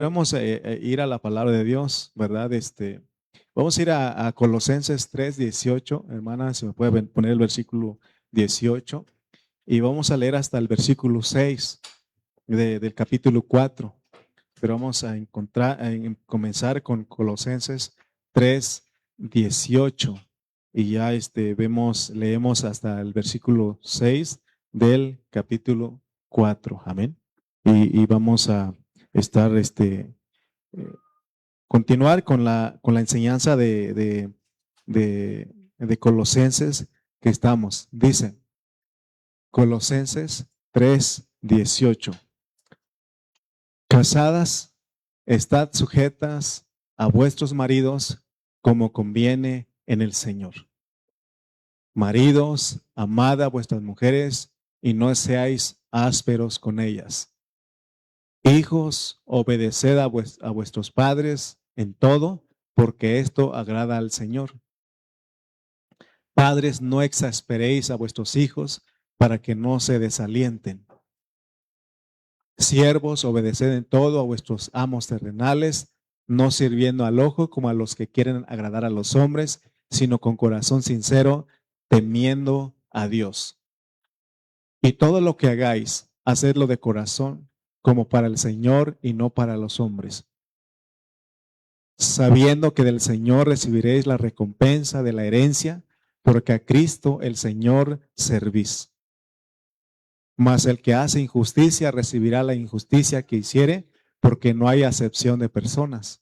Vamos a ir a la palabra de Dios, ¿verdad? Vamos a ir a Colosenses 3:18, hermana, si me puede poner el versículo 18, y vamos a leer hasta el versículo 6 del capítulo 4, pero vamos a comenzar con Colosenses 3:18, y ya leemos hasta el versículo 6 del capítulo 4, amén. Y vamos a estar eh, continuar con la enseñanza de Colosenses que estamos. Dice Colosenses 3:18. Casadas, estad sujetas a vuestros maridos como conviene en el Señor. Maridos, amad a vuestras mujeres y no seáis ásperos con ellas. Hijos, obedeced a vuestros padres en todo, porque esto agrada al Señor. Padres, no exasperéis a vuestros hijos para que no se desalienten. Siervos, obedeced en todo a vuestros amos terrenales, no sirviendo al ojo como a los que quieren agradar a los hombres, sino con corazón sincero, temiendo a Dios. Y todo lo que hagáis, hacedlo de corazón, como para el Señor y no para los hombres, sabiendo que del Señor recibiréis la recompensa de la herencia, porque a Cristo el Señor servís. Mas el que hace injusticia recibirá la injusticia que hiciere, porque no hay acepción de personas.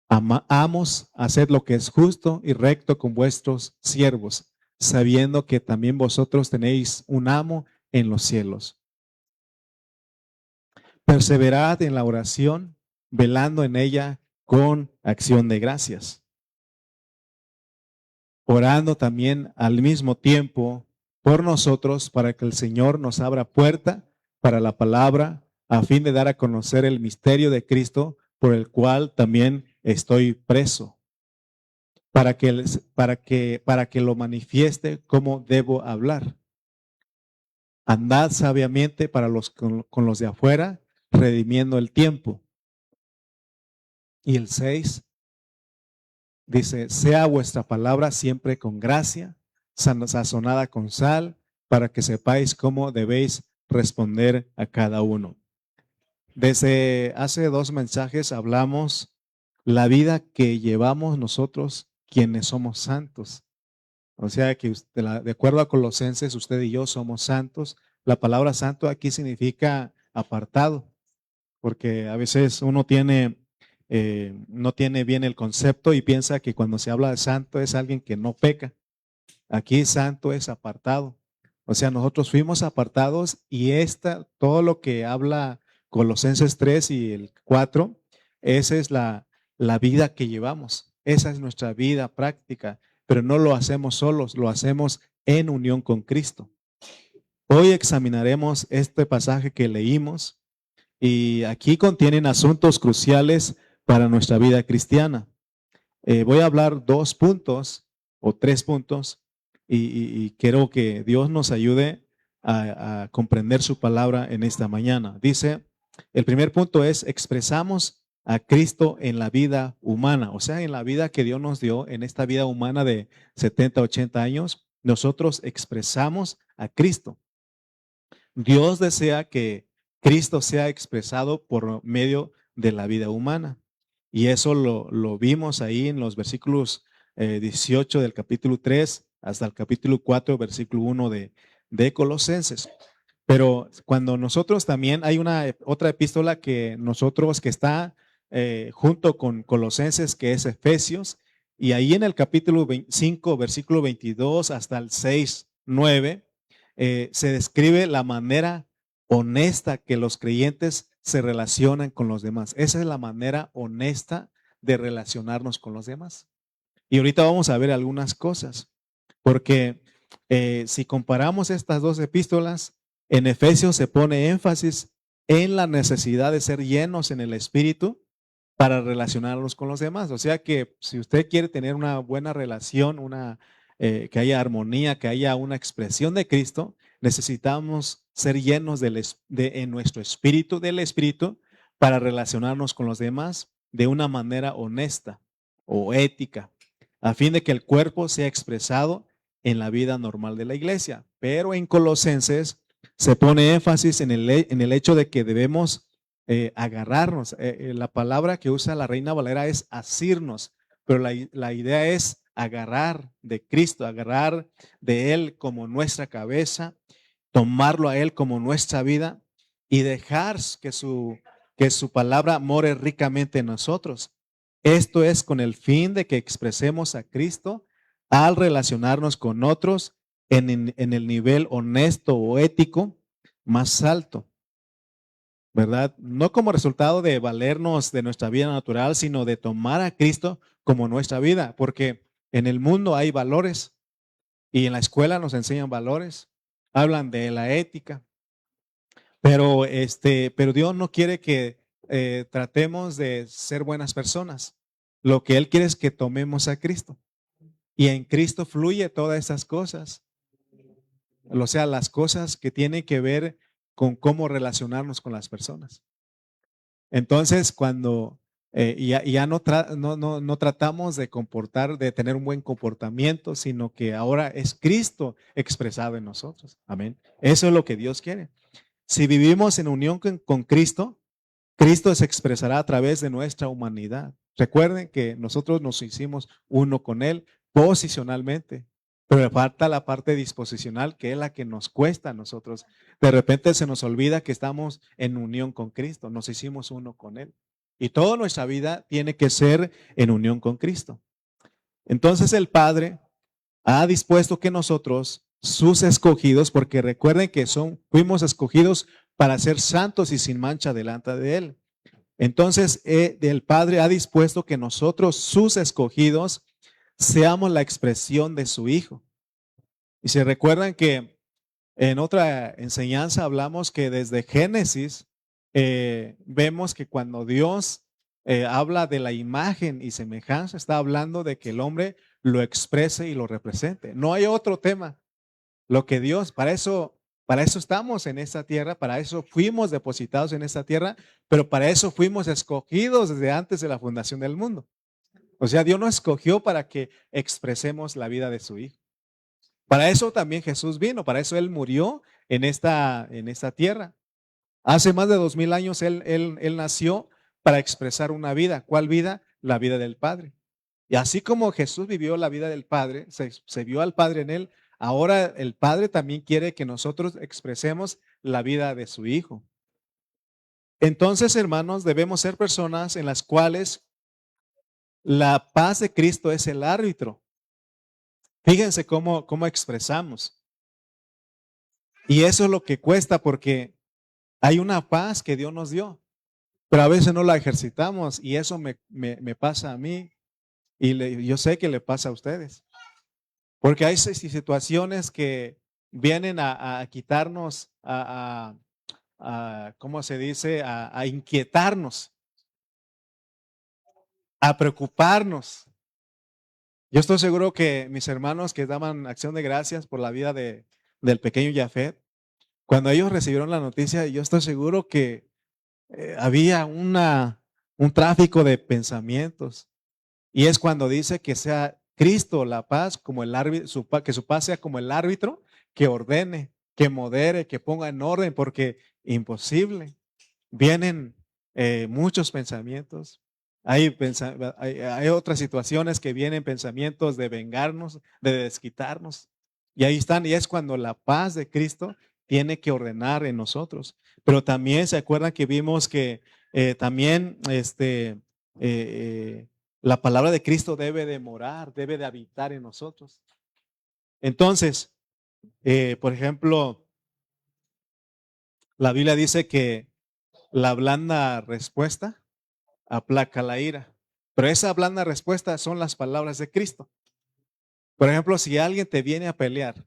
Amos, haced lo que es justo y recto con vuestros siervos, sabiendo que también vosotros tenéis un amo en los cielos. Perseverad en la oración, velando en ella con acción de gracias. Orando también al mismo tiempo por nosotros para que el Señor nos abra puerta para la palabra, a fin de dar a conocer el misterio de Cristo, por el cual también estoy preso, para que lo manifieste cómo debo hablar. Andad sabiamente con los de afuera, redimiendo el tiempo. Y el 6 dice, sea vuestra palabra siempre con gracia, sazonada con sal, para que sepáis cómo debéis responder a cada uno. Desde hace 2 mensajes hablamos la vida que llevamos nosotros, quienes somos santos. O sea que de acuerdo a Colosenses, usted y yo somos santos. La palabra santo aquí significa apartado, porque a veces uno no tiene bien el concepto y piensa que cuando se habla de santo es alguien que no peca. Aquí santo es apartado. O sea, nosotros fuimos apartados y todo lo que habla Colosenses 3 y el 4, esa es la vida que llevamos. Esa es nuestra vida práctica, pero no lo hacemos solos, lo hacemos en unión con Cristo. Hoy examinaremos este pasaje que leímos y aquí contienen asuntos cruciales para nuestra vida cristiana. Voy a hablar 2 puntos o 3 puntos y quiero que Dios nos ayude a comprender su palabra en esta mañana. Dice, el primer punto es, expresamos a Cristo en la vida humana, o sea, en la vida que Dios nos dio, en esta vida humana de 70, 80 años, nosotros expresamos a Cristo. Dios desea que Cristo sea expresado por medio de la vida humana. Y eso lo vimos ahí en los versículos 18 del capítulo 3 hasta el capítulo 4, versículo 1 de Colosenses. Pero cuando nosotros también hay otra epístola que está junto con Colosenses, que es Efesios, y ahí en el capítulo 5, versículo 22 hasta el 6, 9, se describe la manera honesta que los creyentes se relacionan con los demás. Esa es la manera honesta de relacionarnos con los demás. Y ahorita vamos a ver algunas cosas, porque si comparamos estas 2 epístolas, en Efesios se pone énfasis en la necesidad de ser llenos en el Espíritu para relacionarnos con los demás. O sea que si usted quiere tener una buena relación, que haya armonía, que haya una expresión de Cristo, necesitamos ser llenos en nuestro espíritu, del Espíritu, para relacionarnos con los demás de una manera honesta o ética, a fin de que el cuerpo sea expresado en la vida normal de la iglesia. Pero en Colosenses se pone énfasis en el hecho de que debemos agarrarnos. La palabra que usa la Reina Valera es asirnos, pero la idea es agarrar de Cristo, agarrar de Él como nuestra cabeza, tomarlo a Él como nuestra vida y dejar que su palabra more ricamente en nosotros. Esto es con el fin de que expresemos a Cristo al relacionarnos con otros en el nivel honesto o ético más alto, ¿verdad? No como resultado de valernos de nuestra vida natural, sino de tomar a Cristo como nuestra vida, porque en el mundo hay valores y en la escuela nos enseñan valores, hablan de la ética, pero Dios no quiere que tratemos de ser buenas personas. Lo que Él quiere es que tomemos a Cristo. Y en Cristo fluye todas esas cosas. O sea, las cosas que tienen que ver con cómo relacionarnos con las personas. Entonces, cuando ya no tratamos de tener un buen comportamiento, sino que ahora es Cristo expresado en nosotros. Amén. Eso es lo que Dios quiere. Si vivimos en unión con Cristo, Cristo se expresará a través de nuestra humanidad. Recuerden que nosotros nos hicimos uno con Él posicionalmente, pero le falta la parte disposicional, que es la que nos cuesta a nosotros. De repente se nos olvida que estamos en unión con Cristo, nos hicimos uno con Él. Y toda nuestra vida tiene que ser en unión con Cristo. Entonces el Padre ha dispuesto que nosotros, sus escogidos, porque recuerden que fuimos escogidos para ser santos y sin mancha delante de Él. Entonces, el Padre ha dispuesto que nosotros, sus escogidos, seamos la expresión de su Hijo. Y se recuerdan que en otra enseñanza hablamos que desde Génesis vemos que cuando Dios habla de la imagen y semejanza, está hablando de que el hombre lo exprese y lo represente. No hay otro tema. Lo que Dios, para eso estamos en esta tierra, para eso fuimos depositados en esta tierra, pero para eso fuimos escogidos desde antes de la fundación del mundo. O sea, Dios nos escogió para que expresemos la vida de su Hijo. Para eso también Jesús vino, para eso Él murió en esta tierra. Hace más de 2000 años él nació para expresar una vida. ¿Cuál vida? La vida del Padre. Y así como Jesús vivió la vida del Padre, se vio al Padre en Él, ahora el Padre también quiere que nosotros expresemos la vida de su Hijo. Entonces, hermanos, debemos ser personas en las cuales la paz de Cristo es el árbitro. Fíjense cómo expresamos. Y eso es lo que cuesta porque hay una paz que Dios nos dio, pero a veces no la ejercitamos y eso me pasa a mí y yo sé que le pasa a ustedes. Porque hay situaciones que vienen a quitarnos, ¿cómo se dice? A inquietarnos, a preocuparnos. Yo estoy seguro que mis hermanos que daban acción de gracias por la vida del pequeño Jafet, cuando ellos recibieron la noticia, yo estoy seguro que había un tráfico de pensamientos. Y es cuando dice que sea Cristo la paz, como el árbitro, que su paz sea como el árbitro que ordene, que modere, que ponga en orden, porque imposible. Vienen muchos pensamientos. Hay otras situaciones que vienen pensamientos de vengarnos, de desquitarnos. Y ahí están, y es cuando la paz de Cristo tiene que ordenar en nosotros. Pero también se acuerdan que vimos que también la palabra de Cristo debe de morar, debe de habitar en nosotros. Entonces, por ejemplo, la Biblia dice que la blanda respuesta aplaca la ira. Pero esa blanda respuesta son las palabras de Cristo. Por ejemplo, si alguien te viene a pelear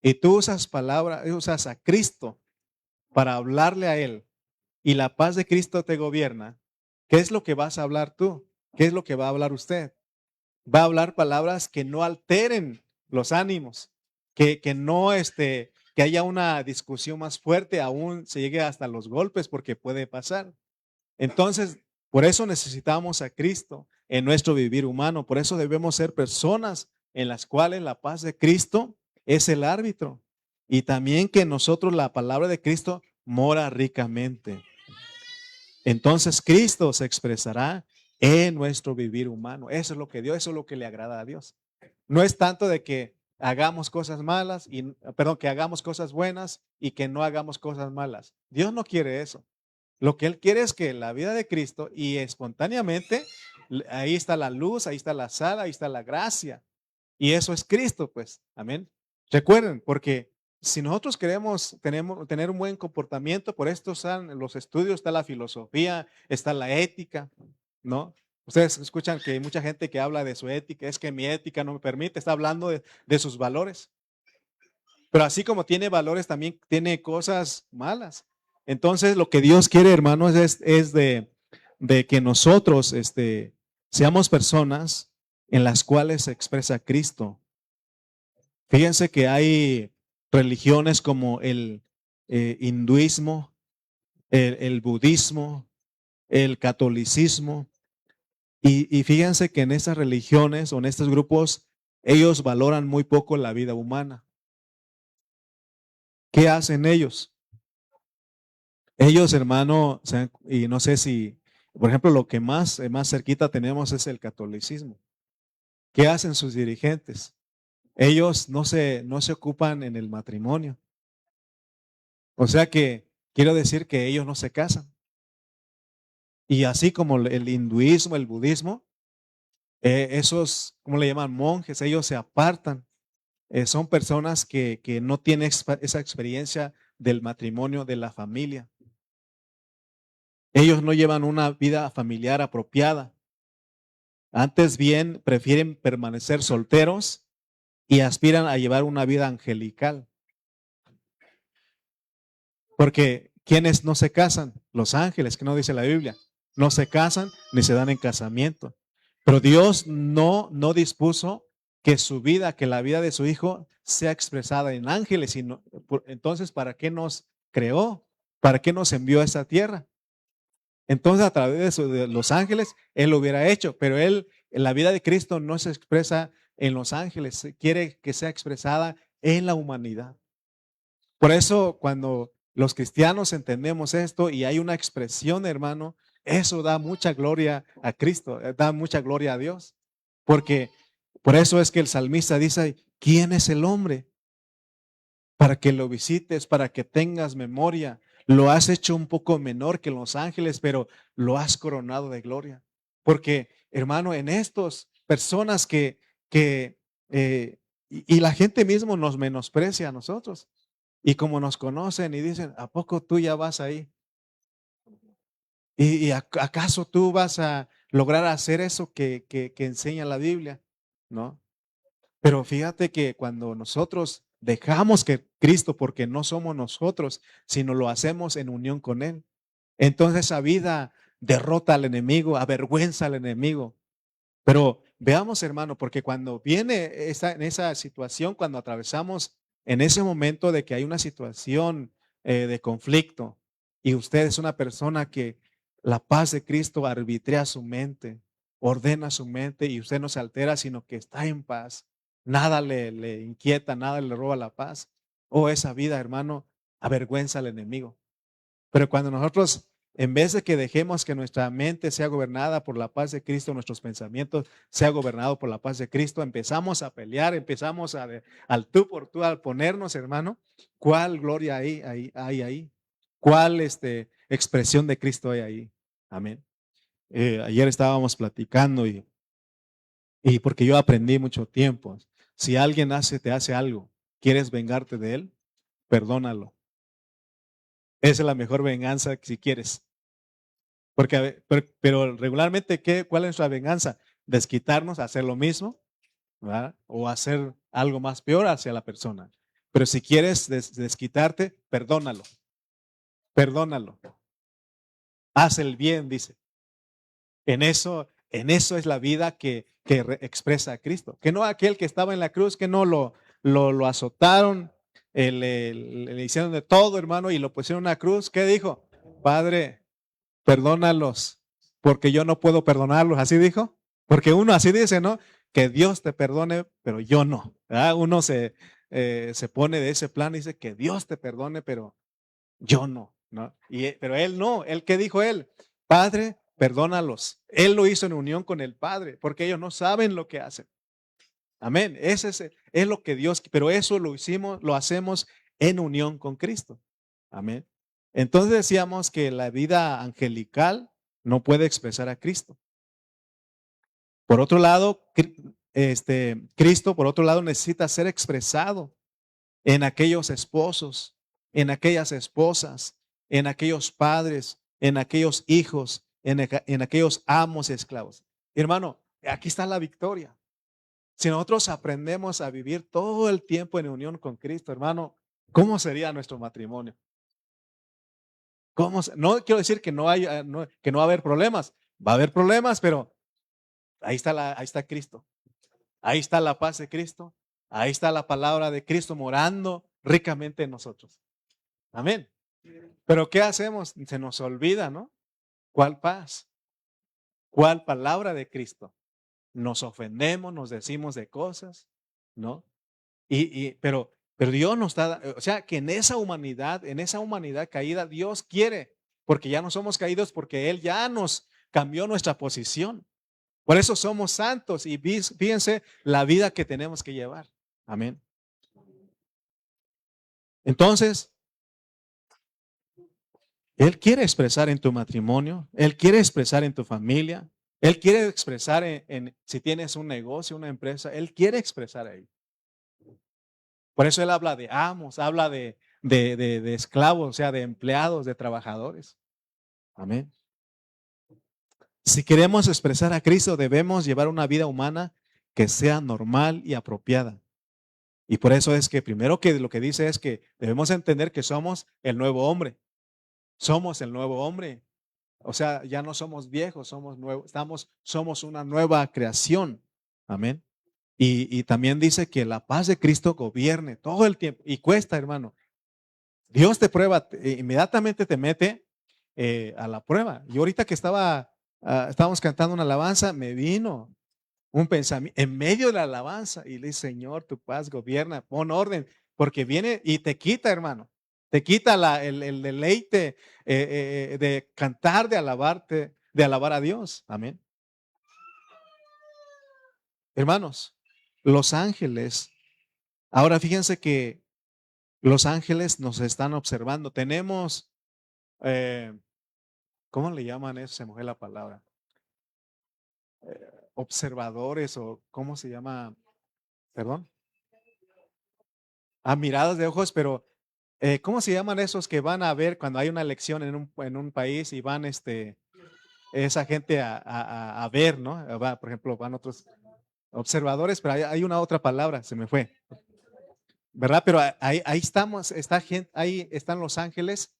y tú usas a Cristo para hablarle a él y la paz de Cristo te gobierna, ¿qué es lo que vas a hablar tú? ¿Qué es lo que va a hablar usted? Va a hablar palabras que no alteren los ánimos, que no que haya una discusión más fuerte, aún se llegue hasta los golpes porque puede pasar. Entonces, por eso necesitamos a Cristo en nuestro vivir humano. Por eso debemos ser personas en las cuales la paz de Cristo es el árbitro. Y también que nosotros la palabra de Cristo mora ricamente. Entonces Cristo se expresará en nuestro vivir humano. Eso es lo que Dios, eso es lo que le agrada a Dios. No es tanto de que hagamos cosas malas y, perdón, que hagamos cosas buenas y que no hagamos cosas malas. Dios no quiere eso. Lo que Él quiere es que la vida de Cristo y espontáneamente, ahí está la luz, ahí está la sal, ahí está la gracia. Y eso es Cristo, pues. Amén. Recuerden, porque si nosotros queremos tener un buen comportamiento, por esto están los estudios, está la filosofía, está la ética, ¿no? Ustedes escuchan que hay mucha gente que habla de su ética, es que mi ética no me permite, está hablando de sus valores. Pero así como tiene valores, también tiene cosas malas. Entonces, lo que Dios quiere, hermanos, es de que nosotros seamos personas en las cuales se expresa Cristo. Fíjense que hay religiones como el hinduismo, el budismo, el catolicismo, y fíjense que en estas religiones o en estos grupos, ellos valoran muy poco la vida humana. ¿Qué hacen ellos? Ellos, hermano, y no sé si, por ejemplo, lo que más cerquita tenemos es el catolicismo. ¿Qué hacen sus dirigentes? Ellos no se ocupan en el matrimonio. O sea que quiero decir que ellos no se casan. Y así como el hinduismo, el budismo, esos, ¿cómo le llaman? Monjes, ellos se apartan. Son personas que no tienen esa experiencia del matrimonio, de la familia. Ellos no llevan una vida familiar apropiada. Antes bien, prefieren permanecer solteros y aspiran a llevar una vida angelical. Porque ¿quiénes no se casan? Los ángeles, que no dice la Biblia. No se casan ni se dan en casamiento. Pero Dios no dispuso que su vida, que la vida de su hijo sea expresada en ángeles. Entonces, ¿para qué nos creó? ¿Para qué nos envió a esta tierra? Entonces, a través de los ángeles, Él lo hubiera hecho, pero en la vida de Cristo no se expresa en los ángeles, quiere que sea expresada en la humanidad. Por eso, cuando los cristianos entendemos esto y hay una expresión, hermano, eso da mucha gloria a Cristo, da mucha gloria a Dios. Porque por eso es que el salmista dice, ¿quién es el hombre? Para que lo visites, para que tengas memoria. Lo has hecho un poco menor que los ángeles, pero lo has coronado de gloria. Porque, hermano, en estos personas que y la gente mismo nos menosprecia a nosotros. Y como nos conocen y dicen, ¿a poco tú ya vas ahí? ¿Y acaso tú vas a lograr hacer eso que enseña la Biblia? ¿No? Pero fíjate que cuando nosotros dejamos que Cristo, porque no somos nosotros, sino lo hacemos en unión con Él, entonces esa vida derrota al enemigo, avergüenza al enemigo. Pero veamos, hermano, porque cuando viene en esa situación, cuando atravesamos en ese momento de que hay una situación de conflicto y usted es una persona que la paz de Cristo arbitrea su mente, ordena su mente y usted no se altera, sino que está en paz. Nada le inquieta, nada le roba la paz. Oh, esa vida, hermano, avergüenza al enemigo. Pero cuando nosotros, en vez de que dejemos que nuestra mente sea gobernada por la paz de Cristo, nuestros pensamientos sea gobernado por la paz de Cristo, empezamos a pelear, empezamos al tú por tú, al ponernos, hermano, ¿cuál gloria hay ahí? ¿Cuál expresión de Cristo hay ahí? Amén. Ayer estábamos platicando y porque yo aprendí mucho tiempo. Si alguien te hace algo, ¿quieres vengarte de él? Perdónalo. Esa es la mejor venganza si quieres. Porque, pero regularmente, ¿cuál es nuestra venganza? Desquitarnos, hacer lo mismo, ¿verdad? O hacer algo más peor hacia la persona. Pero si quieres desquitarte, perdónalo, perdónalo. Haz el bien, dice. En eso es la vida que expresa a Cristo. Que no aquel que estaba en la cruz, que no lo azotaron, le hicieron de todo, hermano, y lo pusieron en una cruz. ¿Qué dijo? Padre, perdónalos, porque yo no puedo perdonarlos. Así dijo. Porque uno así dice, ¿no? Que Dios te perdone, pero yo no. ¿Verdad? Uno se pone de ese plan y dice que Dios te perdone, pero yo no, ¿no? Pero él no. ¿Él qué dijo él? Padre, perdónalos. Él lo hizo en unión con el Padre, porque ellos no saben lo que hacen. Amén. Ese es lo que Dios, pero eso lo hacemos en unión con Cristo. Amén. Entonces decíamos que la vida angelical no puede expresar a Cristo. Por otro lado, Cristo, por otro lado, necesita ser expresado en aquellos esposos, en aquellas esposas, en aquellos padres, en aquellos hijos, en aquellos amos y esclavos. Hermano, aquí está la victoria. Si nosotros aprendemos a vivir todo el tiempo en unión con Cristo, hermano, ¿cómo sería nuestro matrimonio? No quiero decir que que no va a haber problemas. Va a haber problemas, pero ahí está Cristo. Ahí está la paz de Cristo. Ahí está la palabra de Cristo morando ricamente en nosotros. Amén. Pero ¿qué hacemos? Se nos olvida, ¿no? ¿Cuál paz? ¿Cuál palabra de Cristo? Nos ofendemos, nos decimos de cosas, ¿no? Pero Dios nos está, o sea, que en esa humanidad caída, Dios quiere, porque ya no somos caídos, porque Él ya nos cambió nuestra posición. Por eso somos santos y fíjense la vida que tenemos que llevar. Amén. Entonces, Él quiere expresar en tu matrimonio, Él quiere expresar en tu familia, Él quiere expresar si tienes un negocio, una empresa, Él quiere expresar ahí. Por eso Él habla de amos, habla de esclavos, o sea, de empleados, de trabajadores. Amén. Si queremos expresar a Cristo, debemos llevar una vida humana que sea normal y apropiada. Y por eso es que primero que lo que dice es que debemos entender que somos el nuevo hombre. Somos el nuevo hombre. O sea, ya no somos viejos, somos nuevos, somos una nueva creación. Amén. Y también dice que la paz de Cristo gobierne todo el tiempo. Y cuesta, hermano. Dios te prueba, inmediatamente te mete a la prueba. Y ahorita que estábamos cantando una alabanza, me vino un pensamiento en medio de la alabanza y le dije, Señor, tu paz gobierna, pon orden, porque viene y te quita, hermano. Te quita el deleite de cantar, de alabarte, de alabar a Dios. Amén. Hermanos, los ángeles, ahora fíjense que los ángeles nos están observando. Tenemos, ¿cómo le llaman eso? Se me fue la palabra. Observadores o ¿cómo se llama? Perdón. Miradas de ojos, pero ¿cómo se llaman esos que van a ver cuando hay una elección en un país y van esa gente a ver, ¿no? Por ejemplo, van otros observadores, pero hay una otra palabra, se me fue, ¿verdad? Pero ahí estamos, ahí están los ángeles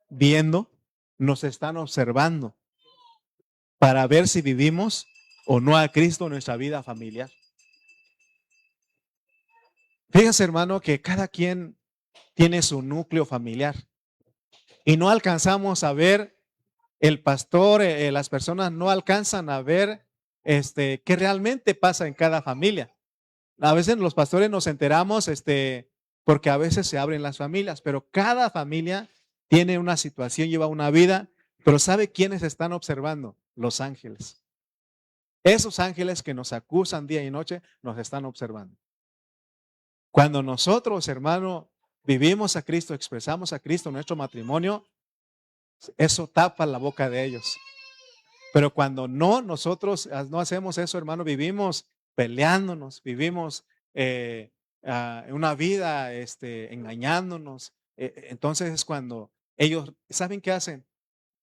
viendo, nos están observando para ver si vivimos o no a Cristo en nuestra vida familiar. Fíjense, hermano, que cada quien tiene su núcleo familiar y no alcanzamos a ver, el pastor, las personas no alcanzan a ver qué realmente pasa en cada familia. A veces los pastores nos enteramos porque a veces se abren las familias, pero cada familia tiene una situación, lleva una vida, pero ¿sabe quiénes están observando? Los ángeles. Esos ángeles que nos acusan día y noche nos están observando. Cuando nosotros, hermano, vivimos a Cristo, expresamos a Cristo en nuestro matrimonio, eso tapa la boca de ellos. Pero cuando nosotros no hacemos eso, hermano, vivimos peleándonos, vivimos una vida engañándonos. Entonces es cuando ellos, ¿saben qué hacen?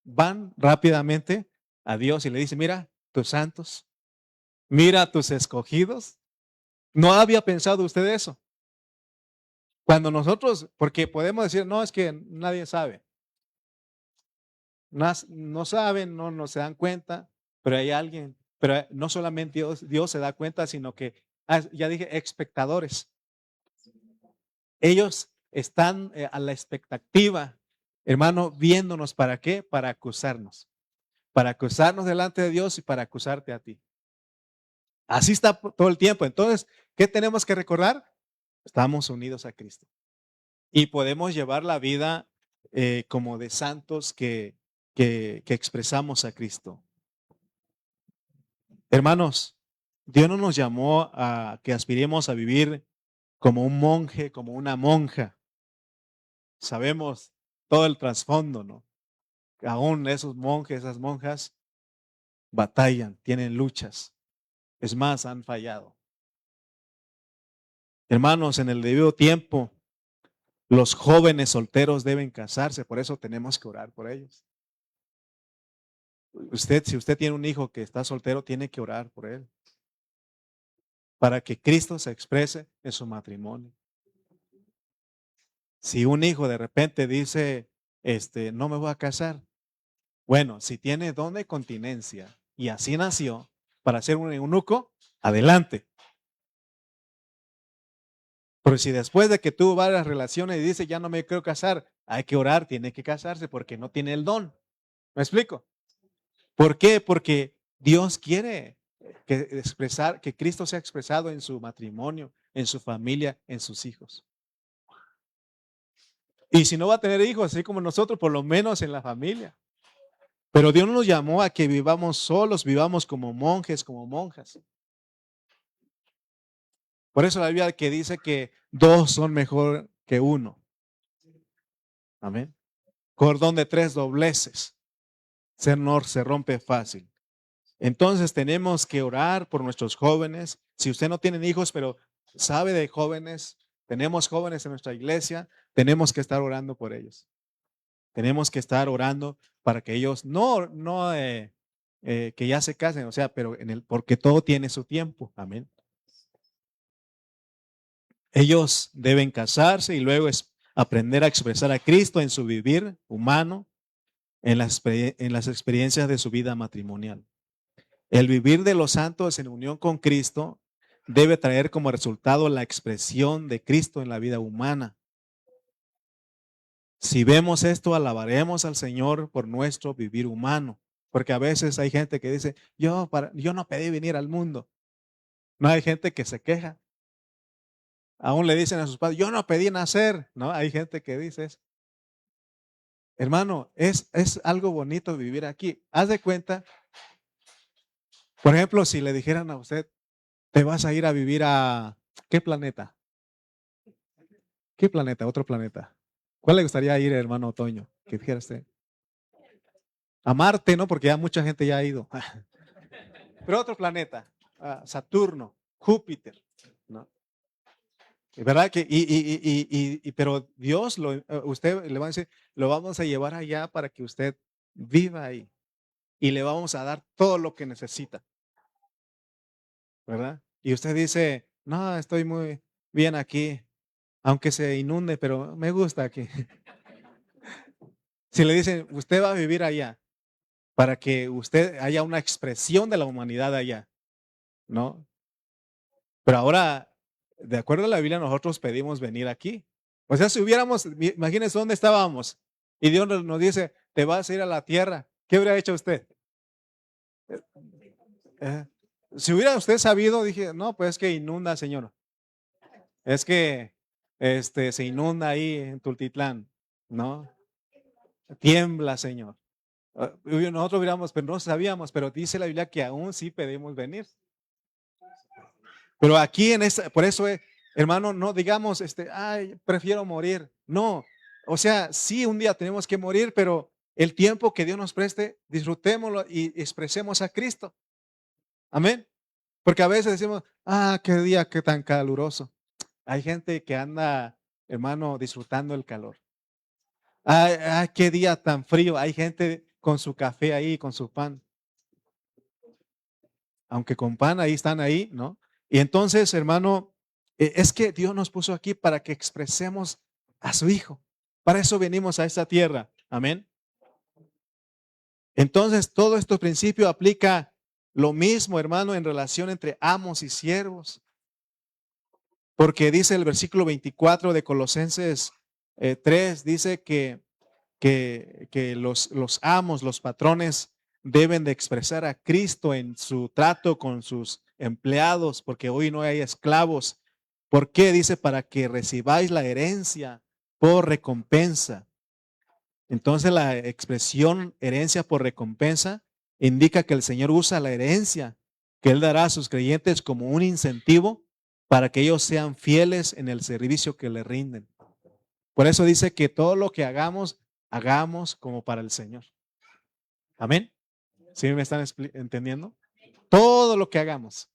Van rápidamente a Dios y le dicen, mira, tus santos, mira tus escogidos. ¿No había pensado usted eso? Cuando nosotros, porque podemos decir, no, es que nadie sabe. No saben, no se dan cuenta, pero hay alguien, pero no solamente Dios se da cuenta, sino que, ya dije, espectadores. Ellos están a la expectativa Hermano, viéndonos ¿para qué? Para acusarnos. Para acusarnos delante de Dios y para acusarte a ti. Así está todo el tiempo. Entonces, ¿qué tenemos que recordar? Estamos unidos a Cristo. Y podemos llevar la vida como de santos que expresamos a Cristo. Hermanos, Dios no nos llamó a que aspiremos a vivir como un monje, como una monja. Sabemos todo el trasfondo, ¿no? Aún esos monjes, esas monjas batallan, tienen luchas. Es más, han fallado. Hermanos, en el debido tiempo, los jóvenes solteros deben casarse, por eso tenemos que orar por ellos. Si usted tiene un hijo que está soltero, tiene que orar por él, para que Cristo se exprese en su matrimonio. Si un hijo de repente dice, no me voy a casar, bueno, si tiene don de continencia y así nació para ser un eunuco, adelante. Pero si después de que tuvo varias relaciones y dice, ya no me quiero casar, hay que orar, tiene que casarse porque no tiene el don. ¿Me explico? ¿Por qué? Porque Dios quiere que Cristo sea expresado en su matrimonio, en su familia, en sus hijos. Y si no va a tener hijos, así como nosotros, por lo menos en la familia. Pero Dios no nos llamó a que vivamos solos, vivamos como monjes, como monjas. Por eso la Biblia que dice que dos son mejor que uno. Amén. Cordón de tres dobleces. Se rompe fácil. Entonces tenemos que orar por nuestros jóvenes. Si usted no tiene hijos, pero sabe de jóvenes, tenemos jóvenes en nuestra iglesia, tenemos que estar orando por ellos. Tenemos que estar orando para que ellos que ya se casen, o sea, pero porque todo tiene su tiempo. Amén. Ellos deben casarse y luego aprender a expresar a Cristo en su vivir humano, en las experiencias de su vida matrimonial. El vivir de los santos en unión con Cristo debe traer como resultado la expresión de Cristo en la vida humana. Si vemos esto, alabaremos al Señor por nuestro vivir humano. Porque a veces hay gente que dice, yo no pedí venir al mundo. No, hay gente que se queja. Aún le dicen a sus padres, yo no pedí nacer. No, hay gente que dice eso. Hermano, es algo bonito vivir aquí. Haz de cuenta, por ejemplo, si le dijeran a usted, te vas a ir a vivir a ¿qué planeta? ¿Qué planeta? Otro planeta. ¿Cuál le gustaría ir, hermano Otoño? Que dijera usted. A Marte, ¿no? Porque ya mucha gente ya ha ido. Pero otro planeta, Saturno, Júpiter, ¿no? ¿Verdad? Pero Dios, usted le va a decir, lo vamos a llevar allá para que usted viva ahí. Y le vamos a dar todo lo que necesita. ¿Verdad? Y usted dice, no, estoy muy bien aquí, aunque se inunde, pero me gusta aquí. Si le dicen, usted va a vivir allá, para que usted haya una expresión de la humanidad allá, ¿no? Pero ahora, de acuerdo a la Biblia, nosotros pedimos venir aquí. O sea, si hubiéramos, imagínense dónde estábamos, y Dios nos dice, te vas a ir a la tierra, ¿qué hubiera hecho usted? Eh, si hubiera usted sabido, dije, no, pues es que inunda, Señor. Es que se inunda ahí en Tultitlán, ¿no? Tiembla, Señor. Nosotros hubiéramos, pero no sabíamos, pero dice la Biblia que aún sí pedimos venir. Pero aquí por eso, hermano, no digamos, ay, prefiero morir. No, o sea, sí, un día tenemos que morir, pero el tiempo que Dios nos preste, disfrutémoslo y expresemos a Cristo. Amén. Porque a veces decimos, qué día, qué tan caluroso. Hay gente que anda, hermano, disfrutando el calor. Qué día tan frío. Hay gente con su café ahí, con su pan. Aunque con pan ahí están ahí, ¿no? Y entonces, hermano, es que Dios nos puso aquí para que expresemos a su Hijo. Para eso venimos a esta tierra. Amén. Entonces, todo este principio aplica lo mismo, hermano, en relación entre amos y siervos. Porque dice el versículo 24 de Colosenses 3, dice que que los amos, los patrones deben de expresar a Cristo en su trato con sus empleados, porque hoy no hay esclavos. ¿Por qué? Dice, para que recibáis la herencia por recompensa. Entonces la expresión herencia por recompensa indica que el Señor usa la herencia que Él dará a sus creyentes como un incentivo para que ellos sean fieles en el servicio que le rinden. Por eso dice que todo lo que hagamos, hagamos como para el Señor. Amén. ¿Sí me están entendiendo? Todo lo que hagamos,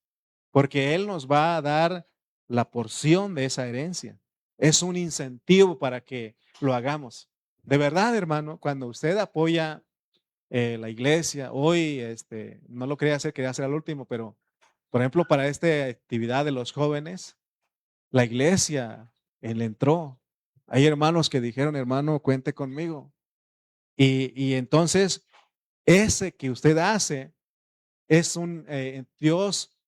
porque Él nos va a dar la porción de esa herencia. Es un incentivo para que lo hagamos. De verdad, hermano, cuando usted apoya la iglesia, hoy no lo quería hacer al último, pero por ejemplo, para esta actividad de los jóvenes, la iglesia, él entró. Hay hermanos que dijeron, hermano, cuente conmigo. Y entonces, ese que usted hace es Dios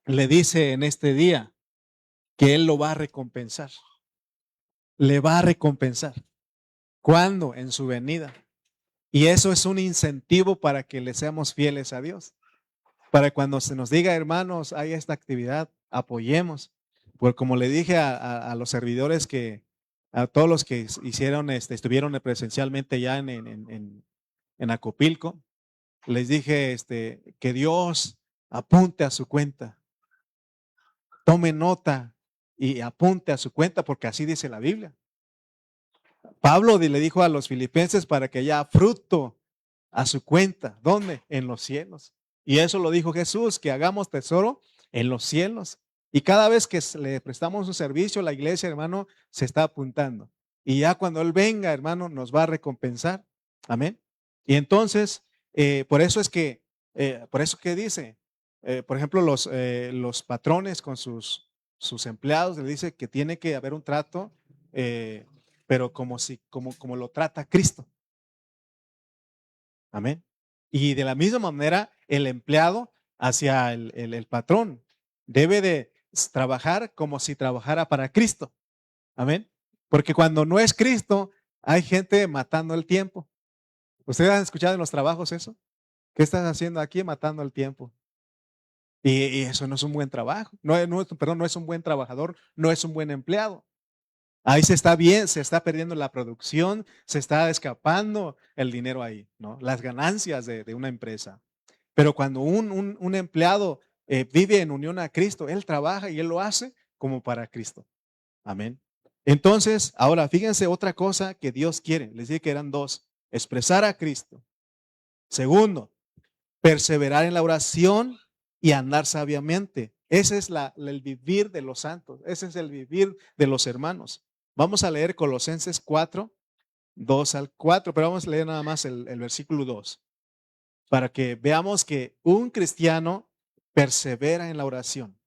le dice en este día que Él lo va a recompensar. Le va a recompensar. ¿Cuándo? En su venida. Y eso es un incentivo para que le seamos fieles a Dios. Para cuando se nos diga, hermanos, hay esta actividad, apoyemos. Pues como le dije a los servidores a todos los que hicieron, estuvieron presencialmente ya en Acopilco, les dije que Dios apunte a su cuenta, tome nota y apunte a su cuenta, porque así dice la Biblia. Pablo le dijo a los filipenses para que haya fruto a su cuenta. ¿Dónde? En los cielos. Y eso lo dijo Jesús, que hagamos tesoro en los cielos. Y cada vez que le prestamos un servicio, la iglesia, hermano, se está apuntando. Y ya cuando Él venga, hermano, nos va a recompensar. Amén. Y entonces, por eso que dice, por ejemplo, los patrones con sus empleados, le dice que tiene que haber un trato, pero como lo trata Cristo. Amén. Y de la misma manera, el empleado hacia el patrón debe de trabajar como si trabajara para Cristo. Amén. Porque cuando no es Cristo, hay gente matando el tiempo. ¿Ustedes han escuchado en los trabajos eso? ¿Qué estás haciendo aquí matando el tiempo? Y eso no es un buen trabajo. Perdón, no es un buen trabajador, no es un buen empleado. Ahí se está perdiendo la producción, se está escapando el dinero ahí, ¿no? Las ganancias de una empresa. Pero cuando un empleado vive en unión a Cristo, él trabaja y él lo hace como para Cristo. Amén. Entonces, ahora fíjense otra cosa que Dios quiere. Les dije que eran dos. Expresar a Cristo. Segundo, perseverar en la oración y andar sabiamente. Ese es el vivir de los santos. Ese es el vivir de los hermanos. Vamos a leer Colosenses 4, 2 al 4, pero vamos a leer nada más el versículo 2, para que veamos que un cristiano persevera en la oración.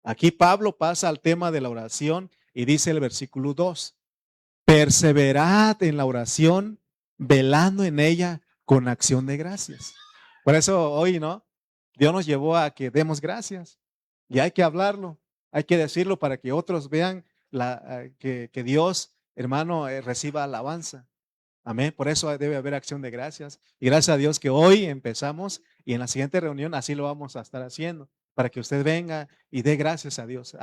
Aquí Pablo pasa al tema de la oración y dice el versículo 2, perseverad en la oración, velando en ella con acción de gracias. Por eso hoy, ¿no? Dios nos llevó a que demos gracias y hay que hablarlo, hay que decirlo para que otros vean que Dios, hermano, reciba alabanza. Amén. Por eso debe haber acción de gracias. Y gracias a Dios que hoy empezamos y en la siguiente reunión así lo vamos a estar haciendo, para que usted venga y dé gracias a Dios.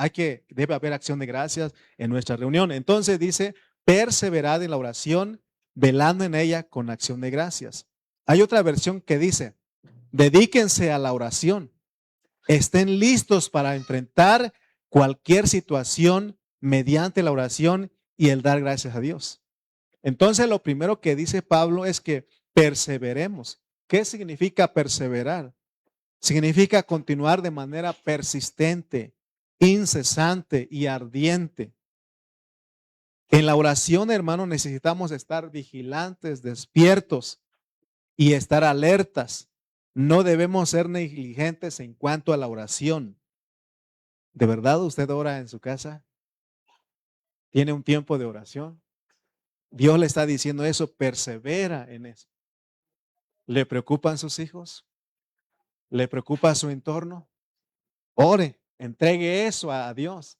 Debe haber acción de gracias en nuestra reunión. Entonces dice, perseverad en la oración, velando en ella con acción de gracias. Hay otra versión que dice, dedíquense a la oración, estén listos para enfrentar cualquier situación mediante la oración y el dar gracias a Dios. Entonces, lo primero que dice Pablo es que perseveremos. ¿Qué significa perseverar? Significa continuar de manera persistente, incesante y ardiente. En la oración, hermano, necesitamos estar vigilantes, despiertos y estar alertas. No debemos ser negligentes en cuanto a la oración. ¿De verdad usted ora en su casa? ¿Tiene un tiempo de oración? Dios le está diciendo eso, persevera en eso. ¿Le preocupan sus hijos? ¿Le preocupa su entorno? Ore, entregue eso a Dios.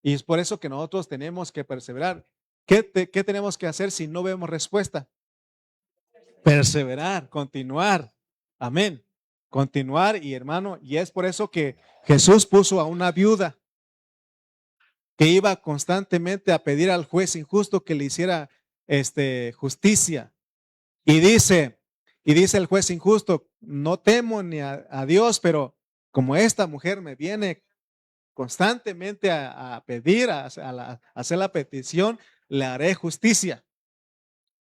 Y es por eso que nosotros tenemos que perseverar. ¿Qué tenemos que hacer si no vemos respuesta? Perseverar, continuar. Amén. Continuar y hermano, y es por eso que Jesús puso a una viuda que iba constantemente a pedir al juez injusto que le hiciera justicia. Y dice, el juez injusto, no temo ni a Dios, pero como esta mujer me viene constantemente a pedir, a hacer la petición, le haré justicia.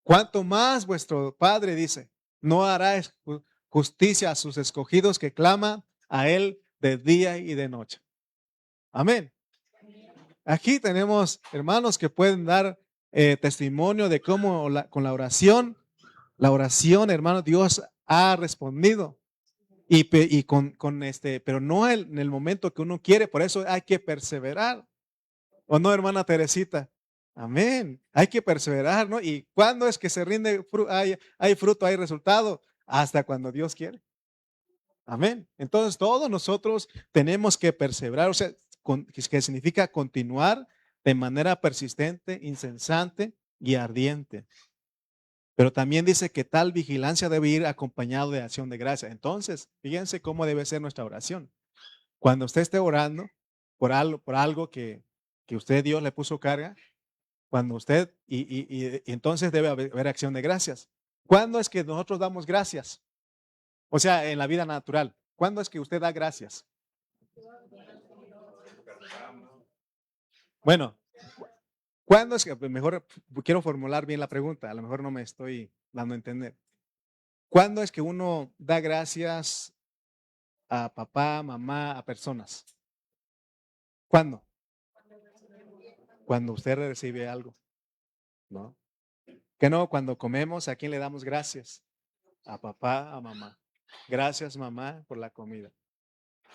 Cuanto más vuestro Padre dice, no hará justicia a sus escogidos que claman a Él de día y de noche. Amén. Aquí tenemos hermanos que pueden dar testimonio de cómo con la oración, hermano, Dios ha respondido. Y pero no en el momento que uno quiere, por eso hay que perseverar. ¿O no, hermana Teresita? Amén. Hay que perseverar, ¿no? ¿Y cuándo es que se rinde, hay fruto, hay resultado? Hasta cuando Dios quiere. Amén. Entonces todos nosotros tenemos que perseverar, o sea, que significa continuar de manera persistente, incesante y ardiente. Pero también dice que tal vigilancia debe ir acompañado de acción de gracia. Entonces, fíjense cómo debe ser nuestra oración. Cuando usted esté orando por algo que usted Dios le puso carga, cuando usted, y entonces debe haber acción de gracias. ¿Cuándo es que nosotros damos gracias? O sea, en la vida natural. ¿Cuándo es que usted da gracias? Bueno, ¿cuándo es que, mejor quiero formular bien la pregunta, a lo mejor no me estoy dando a entender. ¿Cuándo es que uno da gracias a papá, mamá, a personas? ¿Cuándo? Cuando usted recibe algo, ¿no? Que no, cuando comemos, ¿a quién le damos gracias? A papá, a mamá. Gracias, mamá, por la comida.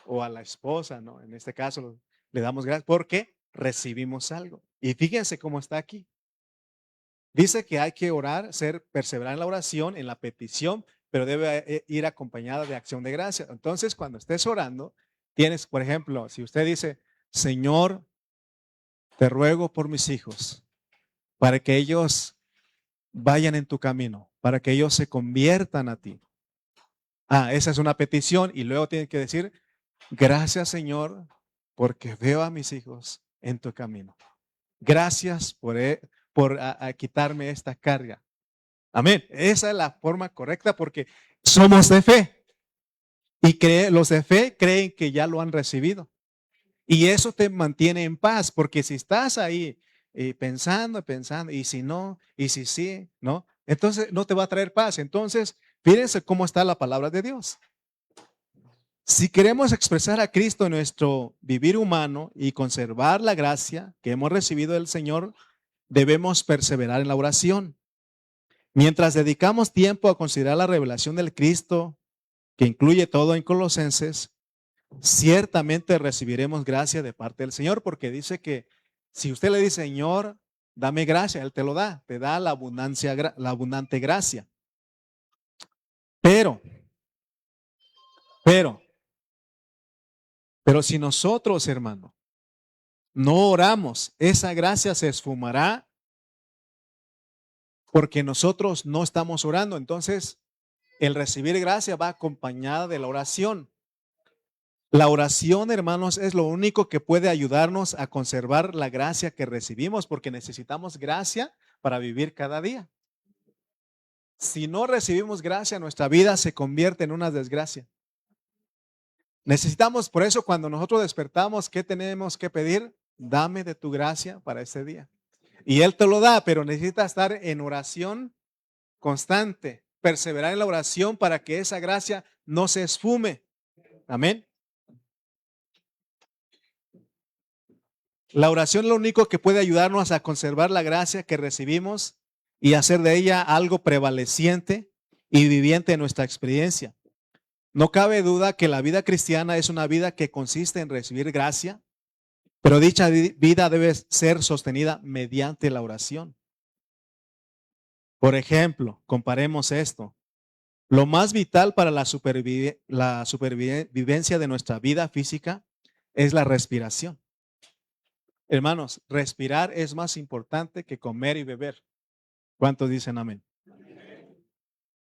O a la esposa, ¿no? En este caso, le damos gracias porque recibimos algo. Y fíjense cómo está aquí. Dice que hay que orar, perseverar en la oración, en la petición, pero debe ir acompañada de acción de gracia. Entonces, cuando estés orando, tienes, por ejemplo, si usted dice, Señor, te ruego por mis hijos, para que ellos vayan en tu camino, para que ellos se conviertan a ti. Esa es una petición y luego tiene que decir, gracias Señor, porque veo a mis hijos en tu camino. Gracias por quitarme esta carga. Amén. Esa es la forma correcta porque somos de fe. Y los de fe creen que ya lo han recibido. Y eso te mantiene en paz, porque si estás ahí pensando, y si no, y si sí, ¿no? Entonces no te va a traer paz. Entonces, fíjense cómo está la palabra de Dios. Si queremos expresar a Cristo en nuestro vivir humano y conservar la gracia que hemos recibido del Señor, debemos perseverar en la oración. Mientras dedicamos tiempo a considerar la revelación del Cristo, que incluye todo en Colosenses, ciertamente recibiremos gracia de parte del Señor, porque dice que si usted le dice, Señor, dame gracia, Él te lo da, te da la abundante gracia. Pero si nosotros, hermano, no oramos, esa gracia se esfumará porque nosotros no estamos orando. Entonces, el recibir gracia va acompañada de la oración. La oración, hermanos, es lo único que puede ayudarnos a conservar la gracia que recibimos, porque necesitamos gracia para vivir cada día. Si no recibimos gracia, nuestra vida se convierte en una desgracia. Necesitamos, por eso cuando nosotros despertamos, ¿qué tenemos que pedir? Dame de tu gracia para este día. Y Él te lo da, pero necesita estar en oración constante, perseverar en la oración para que esa gracia no se esfume. Amén. La oración es lo único que puede ayudarnos a conservar la gracia que recibimos y hacer de ella algo prevaleciente y viviente en nuestra experiencia. No cabe duda que la vida cristiana es una vida que consiste en recibir gracia, pero dicha vida debe ser sostenida mediante la oración. Por ejemplo, comparemos esto. Lo más vital para la supervivencia de nuestra vida física es la respiración. Hermanos, respirar es más importante que comer y beber. ¿Cuántos dicen amén?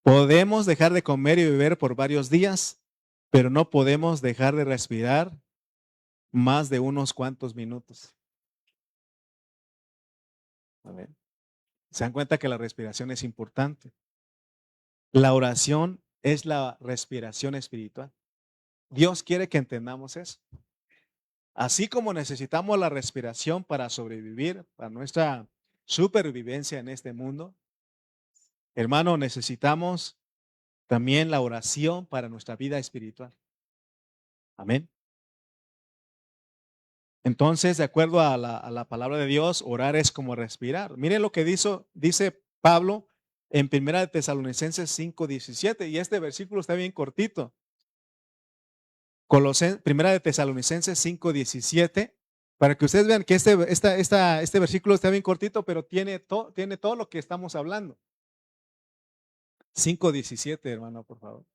Podemos dejar de comer y beber por varios días, pero no podemos dejar de respirar más de unos cuantos minutos. Amén. ¿Se dan cuenta que la respiración es importante? La oración es la respiración espiritual. Dios quiere que entendamos eso. Así como necesitamos la respiración para sobrevivir, para nuestra supervivencia en este mundo, hermano, necesitamos también la oración para nuestra vida espiritual. Amén. Entonces, de acuerdo a la palabra de Dios, orar es como respirar. Miren lo que dice Pablo en Primera de Tesalonicenses 5:17, y este versículo está bien cortito. Primera de Tesalonicenses 5:17, para que ustedes vean que este versículo está bien cortito, pero tiene todo lo que estamos hablando. 5:17, hermano, por favor.